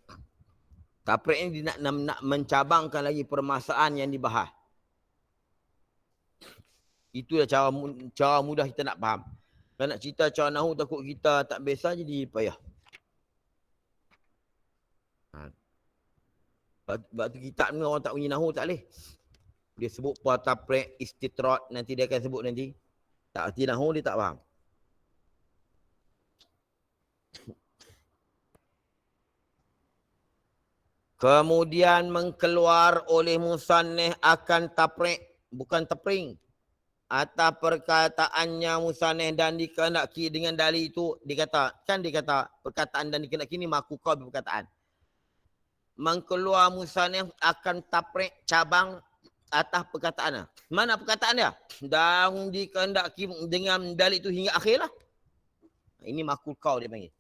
[SPEAKER 1] Taprek ni dia nak mencabangkan lagi permasalahan yang dibahas. Itulah cara mudah kita nak faham. Kalau nak cerita cara nahu takut kita tak biasa jadi payah. Sebab tu kitab ni orang tak punya nahu tak boleh. Dia sebut taprek, istitrat, nanti dia akan sebut nanti. Tak erti nahu dia tak faham. Kemudian mengkeluar oleh musannif akan taprek, bukan tapring. Atas perkataannya musannif dan dikehendaki dengan dalil itu, dikata perkataan dan dikehendaki ni makukah perkataan. Mengkeluar musannif akan taprek cabang atas perkataan. Mana perkataan dia? Dan dikehendaki dengan dalil itu hingga akhir lah. Ini makukah dia panggil.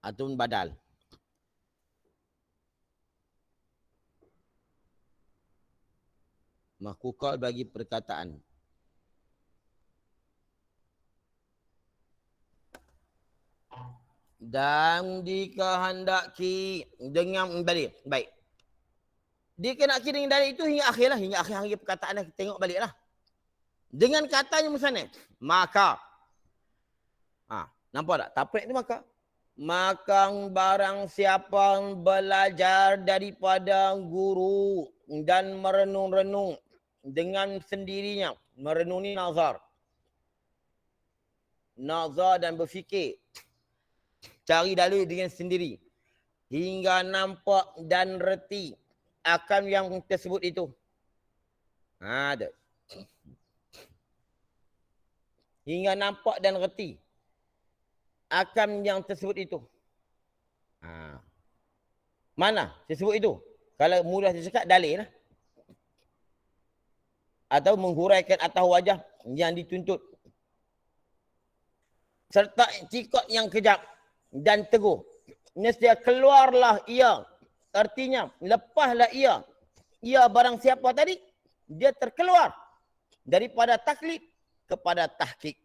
[SPEAKER 1] Atau badal. Makukal bagi perkataan. Dan dikehendaki dengan dalil. Baik. Dikehendaki dengan dalil itu hingga akhir lah. Hingga akhir perkataan dah. Tengok balik lah. Dengan katanya musannif. Maka. Nampak tak? Taprek tu maka. Maka barang siapa belajar daripada guru dan merenung-renung dengan sendirinya. Merenung ni nazar. Nazar dan berfikir. Cari dalil dengan sendiri. Hingga nampak dan reti akan yang tersebut itu. Ada. Hingga nampak dan reti akan yang tersebut itu. Mana tersebut itu? Kalau mudah cakap dalil lah. Atau menghuraikan atas wajah yang dituntut. Serta iktikad yang kejap dan teguh. Nescaya keluarlah ia. Artinya lepaslah ia. Ia barang siapa tadi? Dia terkeluar daripada taklid kepada tahqiq.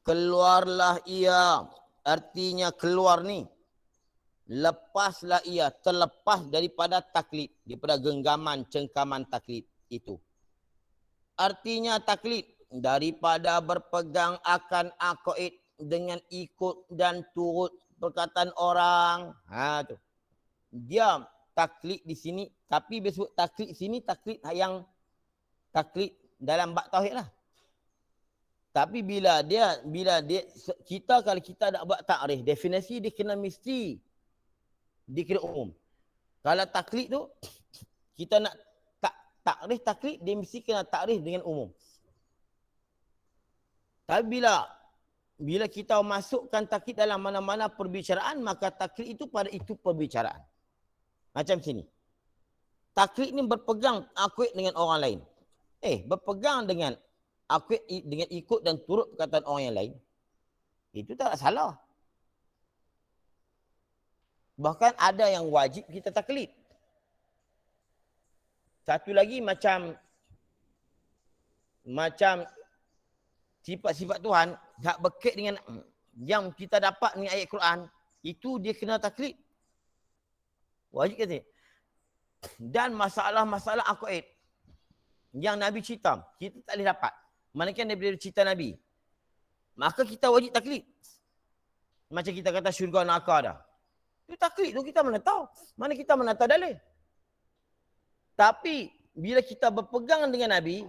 [SPEAKER 1] Keluarlah ia. Artinya keluar ni. Lepaslah ia. Terlepas daripada taklid. Daripada genggaman, cengkaman taklid itu. Artinya taklid. Daripada berpegang akan aqaid dengan ikut dan turut perkataan orang. Tu. Dia taklid di sini. Tapi dia sebut taklid sini. Taklid yang taklid dalam bab tauhid lah. Tapi bila dia kita kalau kita nak buat takrif, definisi dia kena mesti dikira umum. Kalau taklid tu kita nak takrif taklid dia mesti kena takrif dengan umum. Tapi bila kita masukkan taklid dalam mana-mana perbicaraan, maka taklid itu pada itu perbicaraan. Macam sini. Taklid ni berpegang aqid dengan orang lain. Berpegang dengan aqid dengan ikut dan turut perkataan orang yang lain. Itu tak salah. Bahkan ada yang wajib kita taklid. Satu lagi macam sifat-sifat Tuhan tak berkait dengan yang kita dapat ni ayat Quran, itu dia kena taklid. Wajib ke tak? Dan masalah-masalah aqaid yang Nabi cerita, kita tak boleh dapat. Manakala Nabi cerita Nabi, maka kita wajib taklid. Macam kita kata syurga neraka dah. Itu taklid tu, kita mana tahu. Mana kita mana tahu dalil. Tapi bila kita berpegang dengan Nabi,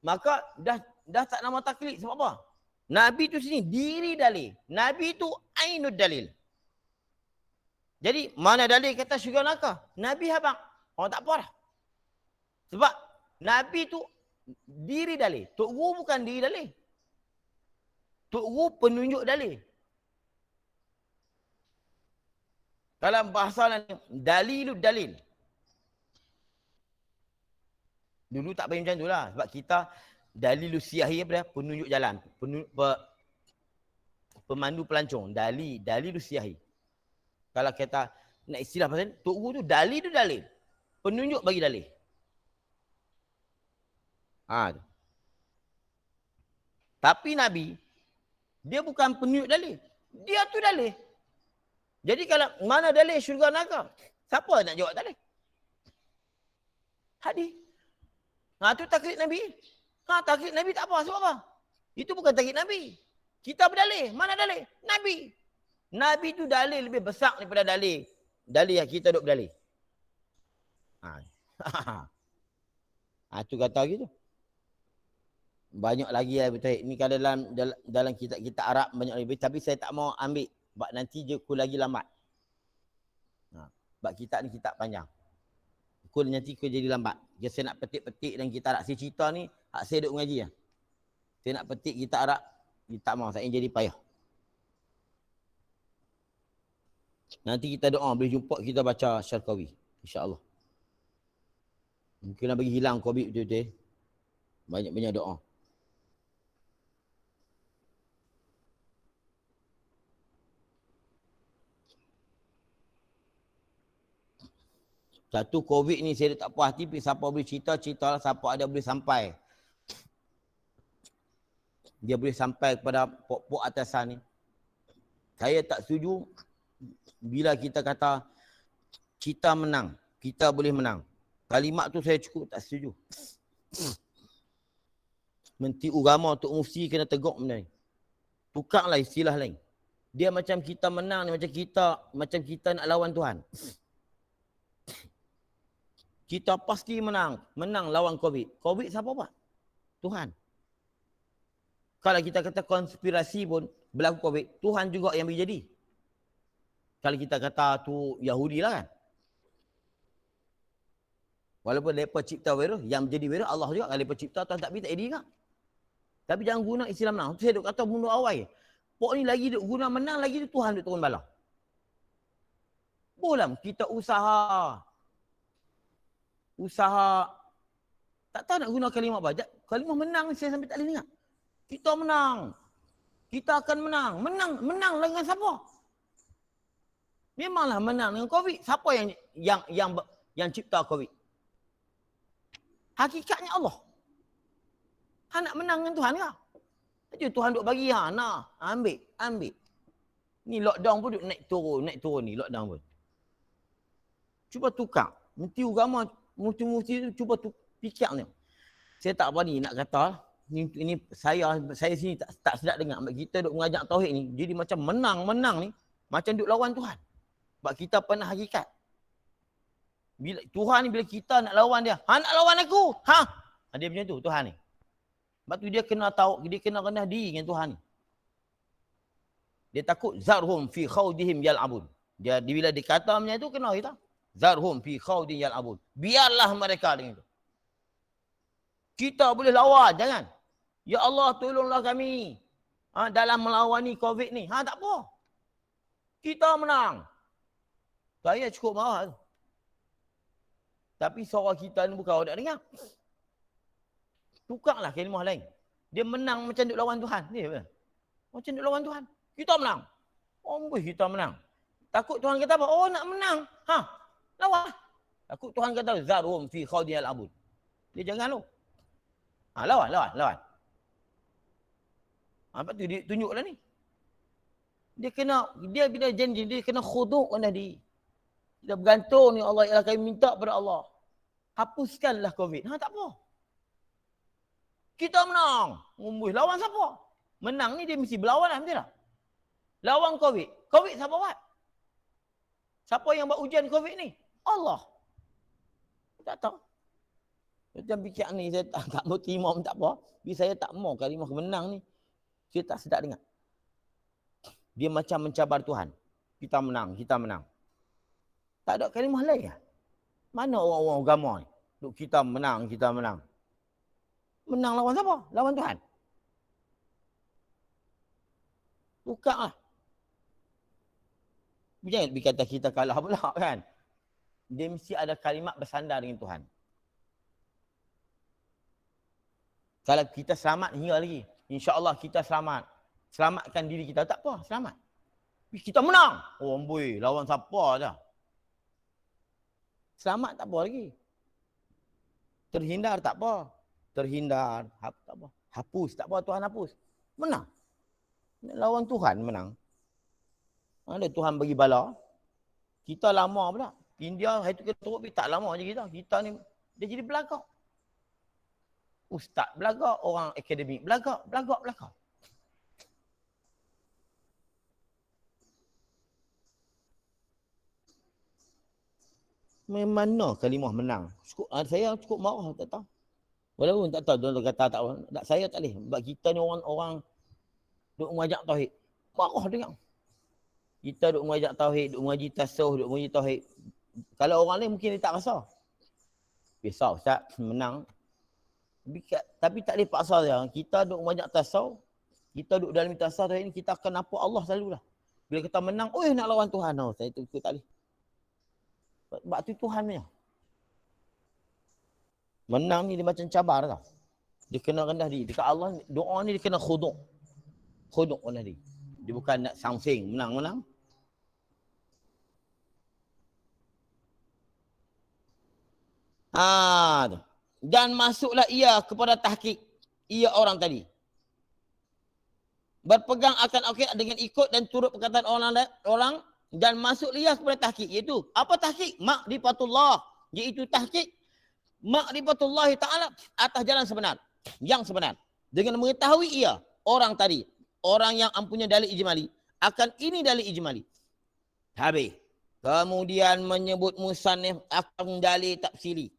[SPEAKER 1] maka dah tak nama taklid. Sebab apa? Nabi tu sini diri dalil. Nabi tu ainud dalil. Jadi mana dalil kata syurga neraka? Nabi habaq. Orang tak apa dah. Sebab Nabi tu diri dalil. Tok Guru bukan diri dalil. Tok Guru penunjuk dalil. Dalam bahasa dalilud dalil. Dulu tak payah macam tu lah. Sebab kita dalilus siyahi apa dia? Penunjuk jalan. Pemandu pelancong. Dalilus siyahi. Kalau kita nak istilah pasal Tok Guru tu dalil. Penunjuk bagi dalil. Tapi Nabi, dia bukan penunjuk dalil. Dia tu dalil. Jadi kalau mana dalil syurga neraka? Siapa nak jawab dalil? Hadis. Tu taklid Nabi. Taklid Nabi tak apa. Sebab apa? Itu bukan taklid Nabi. Kita berdalil. Mana dalil? Nabi. Nabi tu dalil lebih besar daripada dalil. Dalil yang kita duk berdalil. Tu kata gitu. Banyak lagi lah betul. Ini kalau dalam kitab Arab banyak lagi. Tapi saya tak mau ambil. Sebab nanti je aku lagi lambat. Sebab kitab ni kitab panjang. Nanti aku jadi lambat. Jadi saya nak petik-petik dan kitab Arab. Saya cerita ni, hak saya duk mengaji lah. Saya nak petik kitab Arab. Dia tak mau. Saya jadi payah. Nanti kita doa. Boleh jumpa kita baca Syarqawi. InsyaAllah. Mungkin nak bagi hilang COVID betul-betul. Banyak-banyak doa. Satu COVID ni saya tak puas hati. Siapa boleh cerita-cerita lah. Siapa ada boleh sampai. Dia boleh sampai kepada pokok atasan ni. Saya tak setuju. Bila kita kata kita menang. Kita boleh menang. Kalimat tu saya cukup tak setuju. Menteri Agama Tok Mufti kena tegak benda ni. Tukarlah istilah lain. Dia macam kita menang ni. Macam kita nak lawan Tuhan. Kita pasti menang. Menang lawan COVID. COVID siapa buat? Tuhan. Kalau kita kata konspirasi pun berlaku COVID, Tuhan juga yang berjadi. Kalau kita kata tu Yahudi lah kan. Walaupun mereka cipta virus, yang menjadi virus Allah juga. Kalau mereka cipta, Tuhan tak jadi juga. Tapi jangan guna istilah menang. Saya duk kata bunuh awal. Pok ni lagi duk guna menang, lagi tu Tuhan duk turun bala. Boleh kita usaha. Tak tahu nak guna kalimah apa. Kalimah menang saya sampai tak boleh dengar. Kita menang. Kita akan menang. Menang dengan siapa? Memanglah menang dengan COVID. Siapa yang cipta COVID? Hakikatnya Allah. Nak menang dengan Tuhan ke? Jadi Tuhan duk bagi ambil. Ni lockdown pun duk naik turun ni lockdown pun. Cuba tukar. Menteri Agama Mufti tu cuba fikir ni. Saya tak berani nak kata ini saya sini tak sedap dengar. Kita duk mengajak tauhid ni jadi macam menang ni macam duk lawan Tuhan. Sebab kita pernah hakikat. Bila Tuhan ni bila kita nak lawan dia, nak lawan aku. Dia macam tu Tuhan ni. Sebab tu dia kena tahu, dia kena rendah diri dengan Tuhan ni. Dia takut zarhum fi khawdihim yal'abun. Dia bila dikata macam tu kena kita. Zarhum fi khawdihim yal'abun. Biarlah mereka dengan itu. Kita boleh lawan, jangan. Ya Allah tolonglah kami. Dalam melawan ni COVID ni. Tak apa. Kita menang. Saya cukup marah tu. Tapi suara kita ni bukan orang nak dengar. Tukarlah kalimah lain. Dia menang macam duk lawan Tuhan. Ni apa? Macam duk lawan Tuhan. Kita menang. Kita menang. Takut Tuhan kata apa? Nak menang. Lawan. Takut Tuhan kata zarhum fi khawdihil abud. Dia jangan lu. Lawan. Lepas tu dia tunjuklah ni. Dia bila janji dia kena khuduk rendah diri. Kita bergantung ni Allah, ialah kami minta pada Allah. Hapuskanlah COVID. Tak apa. Kita menang. Lawan siapa? Menang ni dia mesti berlawanan, betul tak? Lawan COVID. COVID siapa buat? Siapa yang buat ujian COVID ni? Allah. Tak tahu. Macam fikir ni, saya tak mau terima pun tak apa. Tapi saya tak mau kalimah menang ni. Saya tak sedap dengar. Dia macam mencabar Tuhan. Kita menang, kita menang. Tak ada kalimah lain lah. Mana orang-orang agama ni? Duk kita menang, kita menang. Menang lawan siapa? Lawan Tuhan. Bukanlah. Jangan dikata kita kalah pula kan. Dia mesti ada kalimat bersandar dengan Tuhan. Kalau kita selamat hingga lagi. InsyaAllah kita selamat. Selamatkan diri kita. Tak apa, selamat. Tapi kita menang. Oh amboi, lawan siapa dah. Selamat tak apa lagi. Terhindar tak apa. Terhindar, tak apa. Hapus, tak apa Tuhan hapus. Menang. Lawan Tuhan menang. Ada Tuhan bagi bala. Kita lama pula. India hari tu kita teruk tak lama je kita. Kita ni dia jadi belagak. Ustaz belagak, orang akademik belagak. Mana kalimah menang? Saya cukup marah, tak tahu. Walaupun tak tahu, dia kata tak tahu. Saya tak boleh. Sebab kita ni orang-orang duk mengajak tauhid. Marah dengar. Kita duk mengajak tauhid, duk mengaji tasawuf, duk mengaji tauhid. Kalau orang lain mungkin dia tak rasa. Biasa Ustaz, menang. Tapi tak boleh paksa dia. Kita duk mengajak tasawuf, kita duk dalam tasawuf tauhid ni, kita akan nampak Allah selalulah. Bila kita menang, nak lawan Tuhan. Saya tu tak boleh. Sebab tu Tuhan punya. Menang ni dia macam cabar tau. Dia kena rendah diri. Dekat Allah, doa ni dia kena khuduk. Khuduk rendah diri. Dia bukan nak sangsing, menang-menang. Dan masuklah ia kepada tahqiq. Ia orang tadi. Berpegang akan akhirat dengan ikut dan turut perkataan orang dan masuklah ia kepada tahqiq. Iaitu, apa tahqiq? Ma'rifatullah. Iaitu tahqiq. Ma'rifatullah ta'ala atas jalan sebenar. Yang sebenar. Dengan mengetahui ia, orang tadi. Orang yang mempunyai dalil ijmali. Akan ini dalil ijmali. Habis. Kemudian menyebut musannif akan dalil tafsili.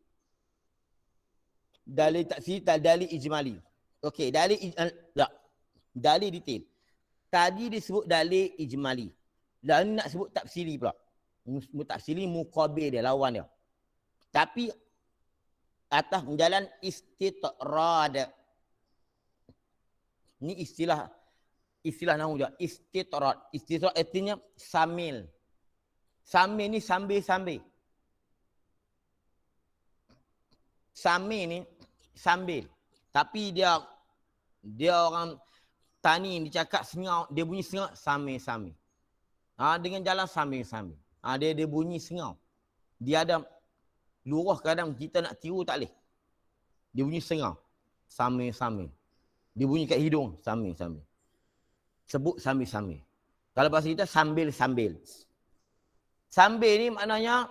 [SPEAKER 1] Dalil tafsili tak dalil ijmali. Okey, dalil detail. Tadi disebut dalil ijmali. Dan nak sebut tafsili pula. Tafsili muqabil dia, lawan dia. Tapi atas jalan istitrad. Ini istilah nahu juga. Istitrad. Istitrad artinya sambil. Sambil ni sambil-sambil. Sambil ni sambil. Tapi dia orang tani dia cakap sengau, dia bunyi sengau sambil-sambil. Dengan jalan sambil-sambil. Dia bunyi sengau. Dia ada lurah kadang kita nak tiru tak boleh. Dia bunyi sengau. Sambil-sambil. Dia bunyi kat hidung. Sambil-sambil. Sebut sambil-sambil. Kalau bahasa kita sambil-sambil. Sambil ni maknanya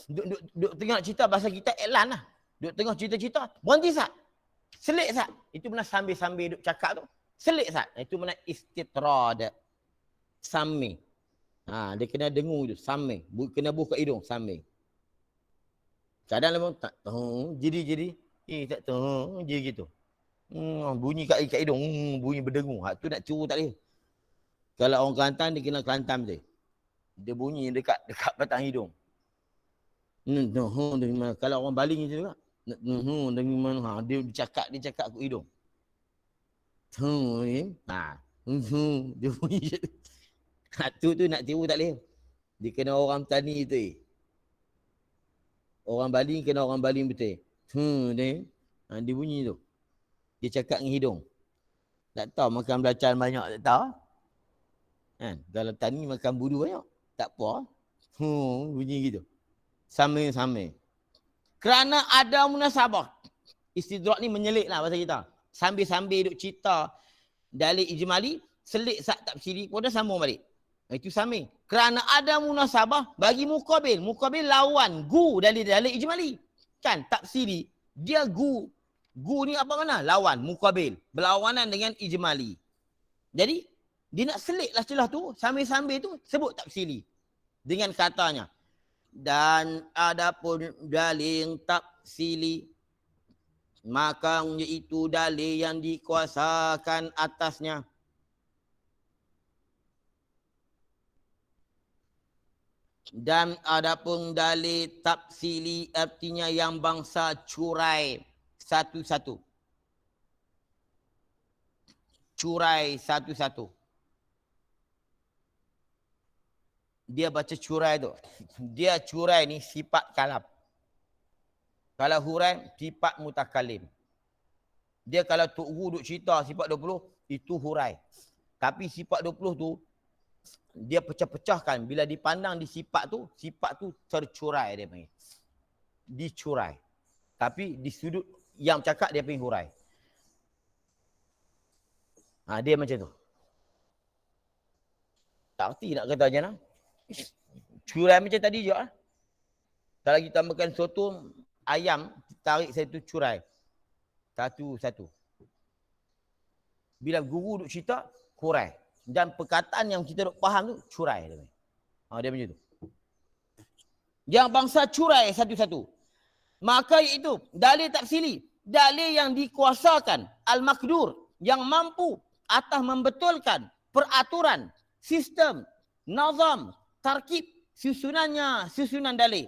[SPEAKER 1] duk tengok cerita bahasa kita iklan lah. Duk tengok cerita-cerita. Berhenti sat. Selit sat. Itu mana sambil-sambil duk cakap tu. Selit sat. Itu mana istitrad. Sambil. Dia kena dengung tu. Sambil. Kena buka hidung. Sambil. Kadang lama tak tahu, jadi. Tak tahu, jadi gitu. Bunyi kat hidung, bunyi berdengung. Tu nak curu tak boleh. Kalau orang Kelantan, dia kena Kelantan betul. Dia bunyi dekat batang hidung. Kalau orang Bali macam tu juga. Dia cakap kat hidung. Dia bunyi je. Tu nak tiru tak boleh. Dia kena orang tani tu. Orang Bali kena orang Bali betul. Dia bunyi tu. Dia cakap dengan hidung. Tak tahu makan belacan banyak, tak tahu. Kalau tani makan budu banyak, tak apa. Bunyi gitu. Sambil-sambil. Kerana ada munasabah. Istidrak ni menyelit lah bahasa kita. Sambil-sambil duk cerita dalil ijmali, selit sat tafsiri, kemudian sambung balik. Itu sami. Kerana ada munasabah bagi muqabil. Muqabil lawan. Gu dalil ijmali. Kan tafsiri. Dia gu. Gu ni apa mana? Lawan. Muqabil. Berlawanan dengan ijmali. Jadi dia nak selitlah celah tu. Sambil-sambil tu sebut tafsiri. Dengan katanya. Dan adapun dalil tafsili, maka iaitu dalil yang dikuasakan atasnya. Dan adapun dalil tafsili artinya yang bangsa curai satu-satu. Curai satu-satu. Dia baca curai tu. Dia curai ni sifat kalam. Kalau hurai, sifat mutakalim. Dia kalau Tok Guru duk cerita sifat 20, itu hurai. Tapi sifat 20 tu, dia pecah-pecahkan. Bila dipandang di sifat tu tercurai dia panggil. Dicurai. Tapi di sudut yang cakap dia panggil hurai. Dia macam tu. Tak erti nak kata macam mana. Curai macam tadi je lah. Kalau kita makan soto ayam, tarik satu curai. Satu-satu. Bila guru duk cerita, hurai. Dan perkataan yang kita duk faham tu, curai. Dia macam tu. Yang bangsa curai satu-satu. Maka iaitu dalil tafsili. Dalil yang dikuasakan. Al-Makdur. Yang mampu atas membetulkan peraturan, sistem, nazam, tarkib, susunan dalil.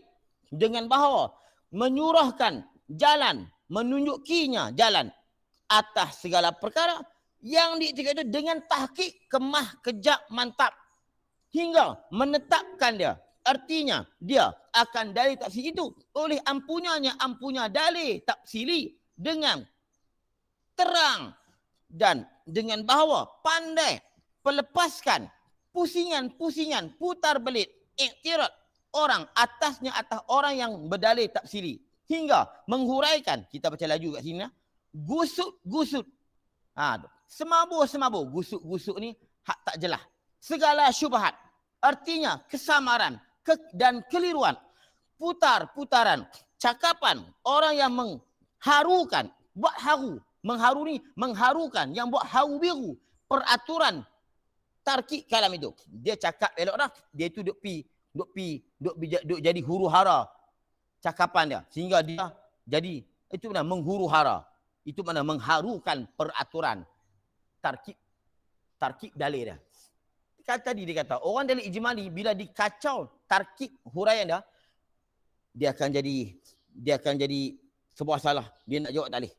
[SPEAKER 1] Dengan bahawa menyurahkan jalan, menunjukinya jalan atas segala perkara yang diiktiraf itu dengan tahqiq, kemah, kejap, mantap. Hingga menetapkan dia. Artinya dia akan dalil tafsir itu oleh ampunya dalil tafsili dengan terang dan dengan bahawa pandai pelepaskan pusingan-pusingan putar belit iktiraf orang atas orang yang berdalil tafsiri hingga menghuraikan, kita baca laju kat sini, gusut-gusut. Semabur-semabur, gusut-gusut ni hak tak jelas. Segala syubhat, artinya kesamaran dan keliruan, putar-putaran, cakapan orang yang mengharukan, buat haru, mengharu ni mengharukan, yang buat haru biru, peraturan tarkib kalam itu. Dia cakap elok dah, dia tu duk jadi huru hara cakapan dia sehingga dia jadi itu mana menghuru hara, itu mana mengharukan peraturan tarkib dalil dia. Tadi dia kata orang dalil ijmali bila dikacau tarkib huraian dia akan jadi sebuah salah, dia nak jawab tak boleh.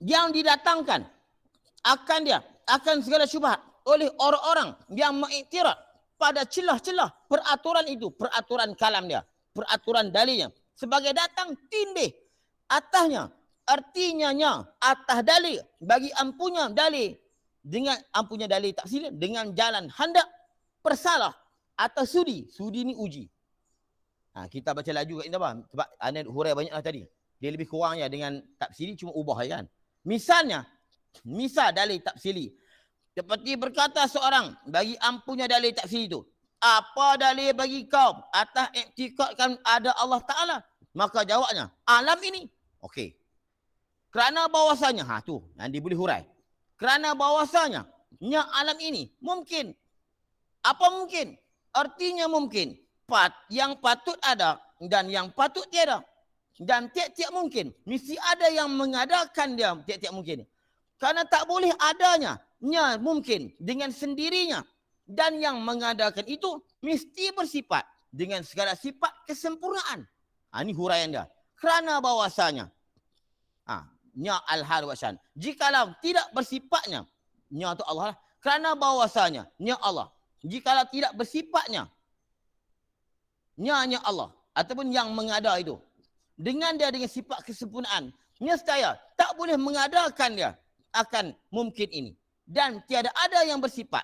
[SPEAKER 1] Yang didatangkan akan segala syubhat oleh orang-orang yang mengiktiraf pada celah-celah peraturan itu, peraturan kalam dia, peraturan dalilnya, sebagai datang tindih atasnya, artinya atas dalil, bagi ampunya dalil, dengan ampunya dalil tafsir dengan jalan hendak persalah atau sudi ni uji. Kita baca laju kat ini apa? Sebab anda hurai banyaklah tadi. Dia lebih kurangnya dengan tafsiri cuma ubah kan. Misal dalil tafsiri. Seperti berkata seorang bagi ampunya dalil tafsiri itu. Apa dalil bagi kau atas iktikadkan ada Allah Ta'ala? Maka jawabnya, alam ini. Okey. Kerana bahawasanya, tu yang boleh hurai. Kerana bahawasanya, alam ini mungkin. Apa mungkin? Artinya mungkin. Yang patut ada dan yang patut tiada. Dan tiap-tiap mungkin. Mesti ada yang mengadakan dia tiap-tiap mungkin. Karena tak boleh adanya mungkin dengan sendirinya. Dan yang mengadakan itu mesti bersifat dengan segala sifat kesempurnaan. Ini huraian dia. Kerana bahawasanya. Al-hal wa syan. Jikalau tidak bersifatnya. Tu Allah lah. Kerana bahawasanya. Allah. Jikalau tidak bersifatnya. Allah. Ataupun yang mengada itu. Dengan sifat kesempurnaan, nescaya tak boleh mengadakan dia akan mungkin ini. Dan tiada ada yang bersifat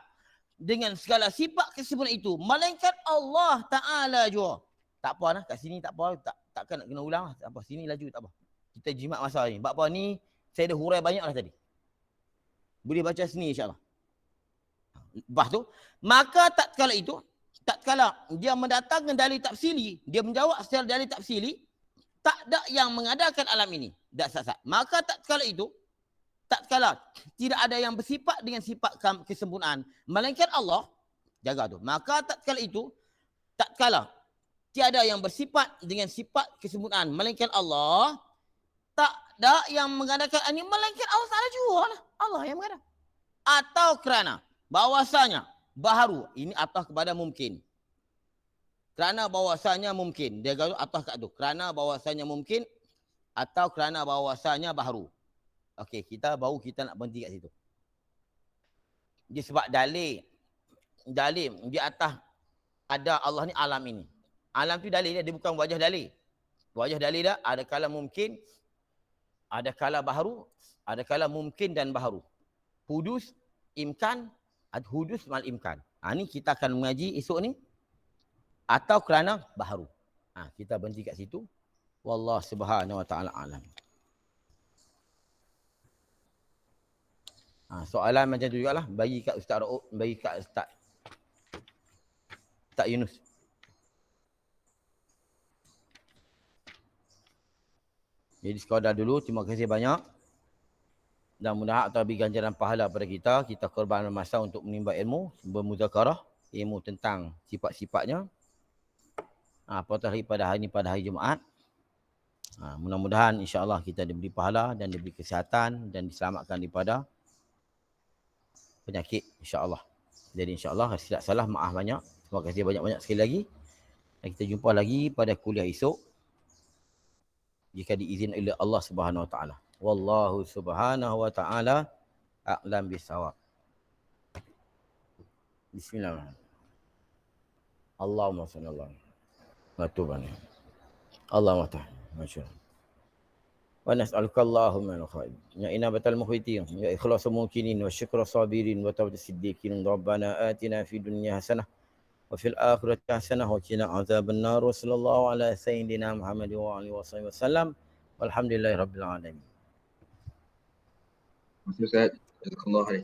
[SPEAKER 1] dengan segala sifat kesempurnaan itu melainkan Allah Ta'ala jua. Tak apa lah, kat sini tak apa, takkan nak kena ulang lah. Tak apa, sini laju tak apa. Kita jimat masa ni. Sebab apa ni, saya dah hurai banyak lah tadi. Boleh baca sini insya-Allah. Lepas tu, maka tatkala dia mendatangkan dalil tafsili, dia menjawab secara dalil tafsili, tak ada yang mengadakan alam ini. Tak sat-sat. Maka tatkala tidak ada yang bersifat dengan sifat kesempurnaan, melainkan Allah, jaga tu. Maka tatkala tiada yang bersifat dengan sifat kesempurnaan, melainkan Allah, tak ada yang mengadakan ini, melainkan Allah Ta'ala juga lah. Allah yang mengadakan. Atau kerana bahwasanya baharu, ini atas kepada mungkin. Kerana bahwasanya mungkin. Dia gaul atas kat tu. Kerana bahwasanya mungkin atau kerana bahwasanya baharu. Okey, kita nak berhenti kat situ. Dia sebab dalil di atas ada Allah ni alam ini. Alam tu dalil dia bukan wajah dalil. Wajah dalil dah ada kala mungkin, ada kala baharu, ada kala mungkin dan baharu. Hudus, imkan, hudus mal imkan. Ni kita akan mengaji esok ni. Atau kerana baharu. Kita berhenti kat situ. Wallahu subhanahu wa ta'ala alam. Soalan macam tu jugalah. Bagi kat Ustaz Ra'ub, bagi kat Ustaz Yunus. Jadi sekadar dulu. Terima kasih banyak. Dan mudah-mudahan Allah beri ganjaran pahala pada kita. Kita korban masa untuk menimba ilmu. Bermuzakarah. Ilmu tentang sifat-sifatnya. Pada hari Jumaat. Mudah-mudahan insya-Allah kita diberi pahala dan diberi kesihatan dan diselamatkan daripada penyakit insya-Allah. Jadi insya-Allah silap salah maaf banyak. Terima kasih banyak-banyak sekali lagi. Dan kita jumpa lagi pada kuliah esok. Jika diizinkan oleh Allah Subhanahu wa taala. Wallahu subhanahu wa ta'ala a'lam bisawab. Bismillahirrahmanirrahim. Allahumma salli ala Muhammad. Allahumma ta'ala. Masyaallah. Wa nas'aluka Allahumma al-khair. Ya inabatal mukhwitin, ya ikhlasul mukminin wa syukra sabirin wa tawbata siddiqin. Rabbana atina fid dunya hasanah wa fil akhirati hasanah wa qina adzabannar. Wa sallallahu ala sayyidina Muhammad wa alihi wasallam. Walhamdulillahirabbil alamin.
[SPEAKER 2] Terima kasih Ustaz. Jazakallahu khairan.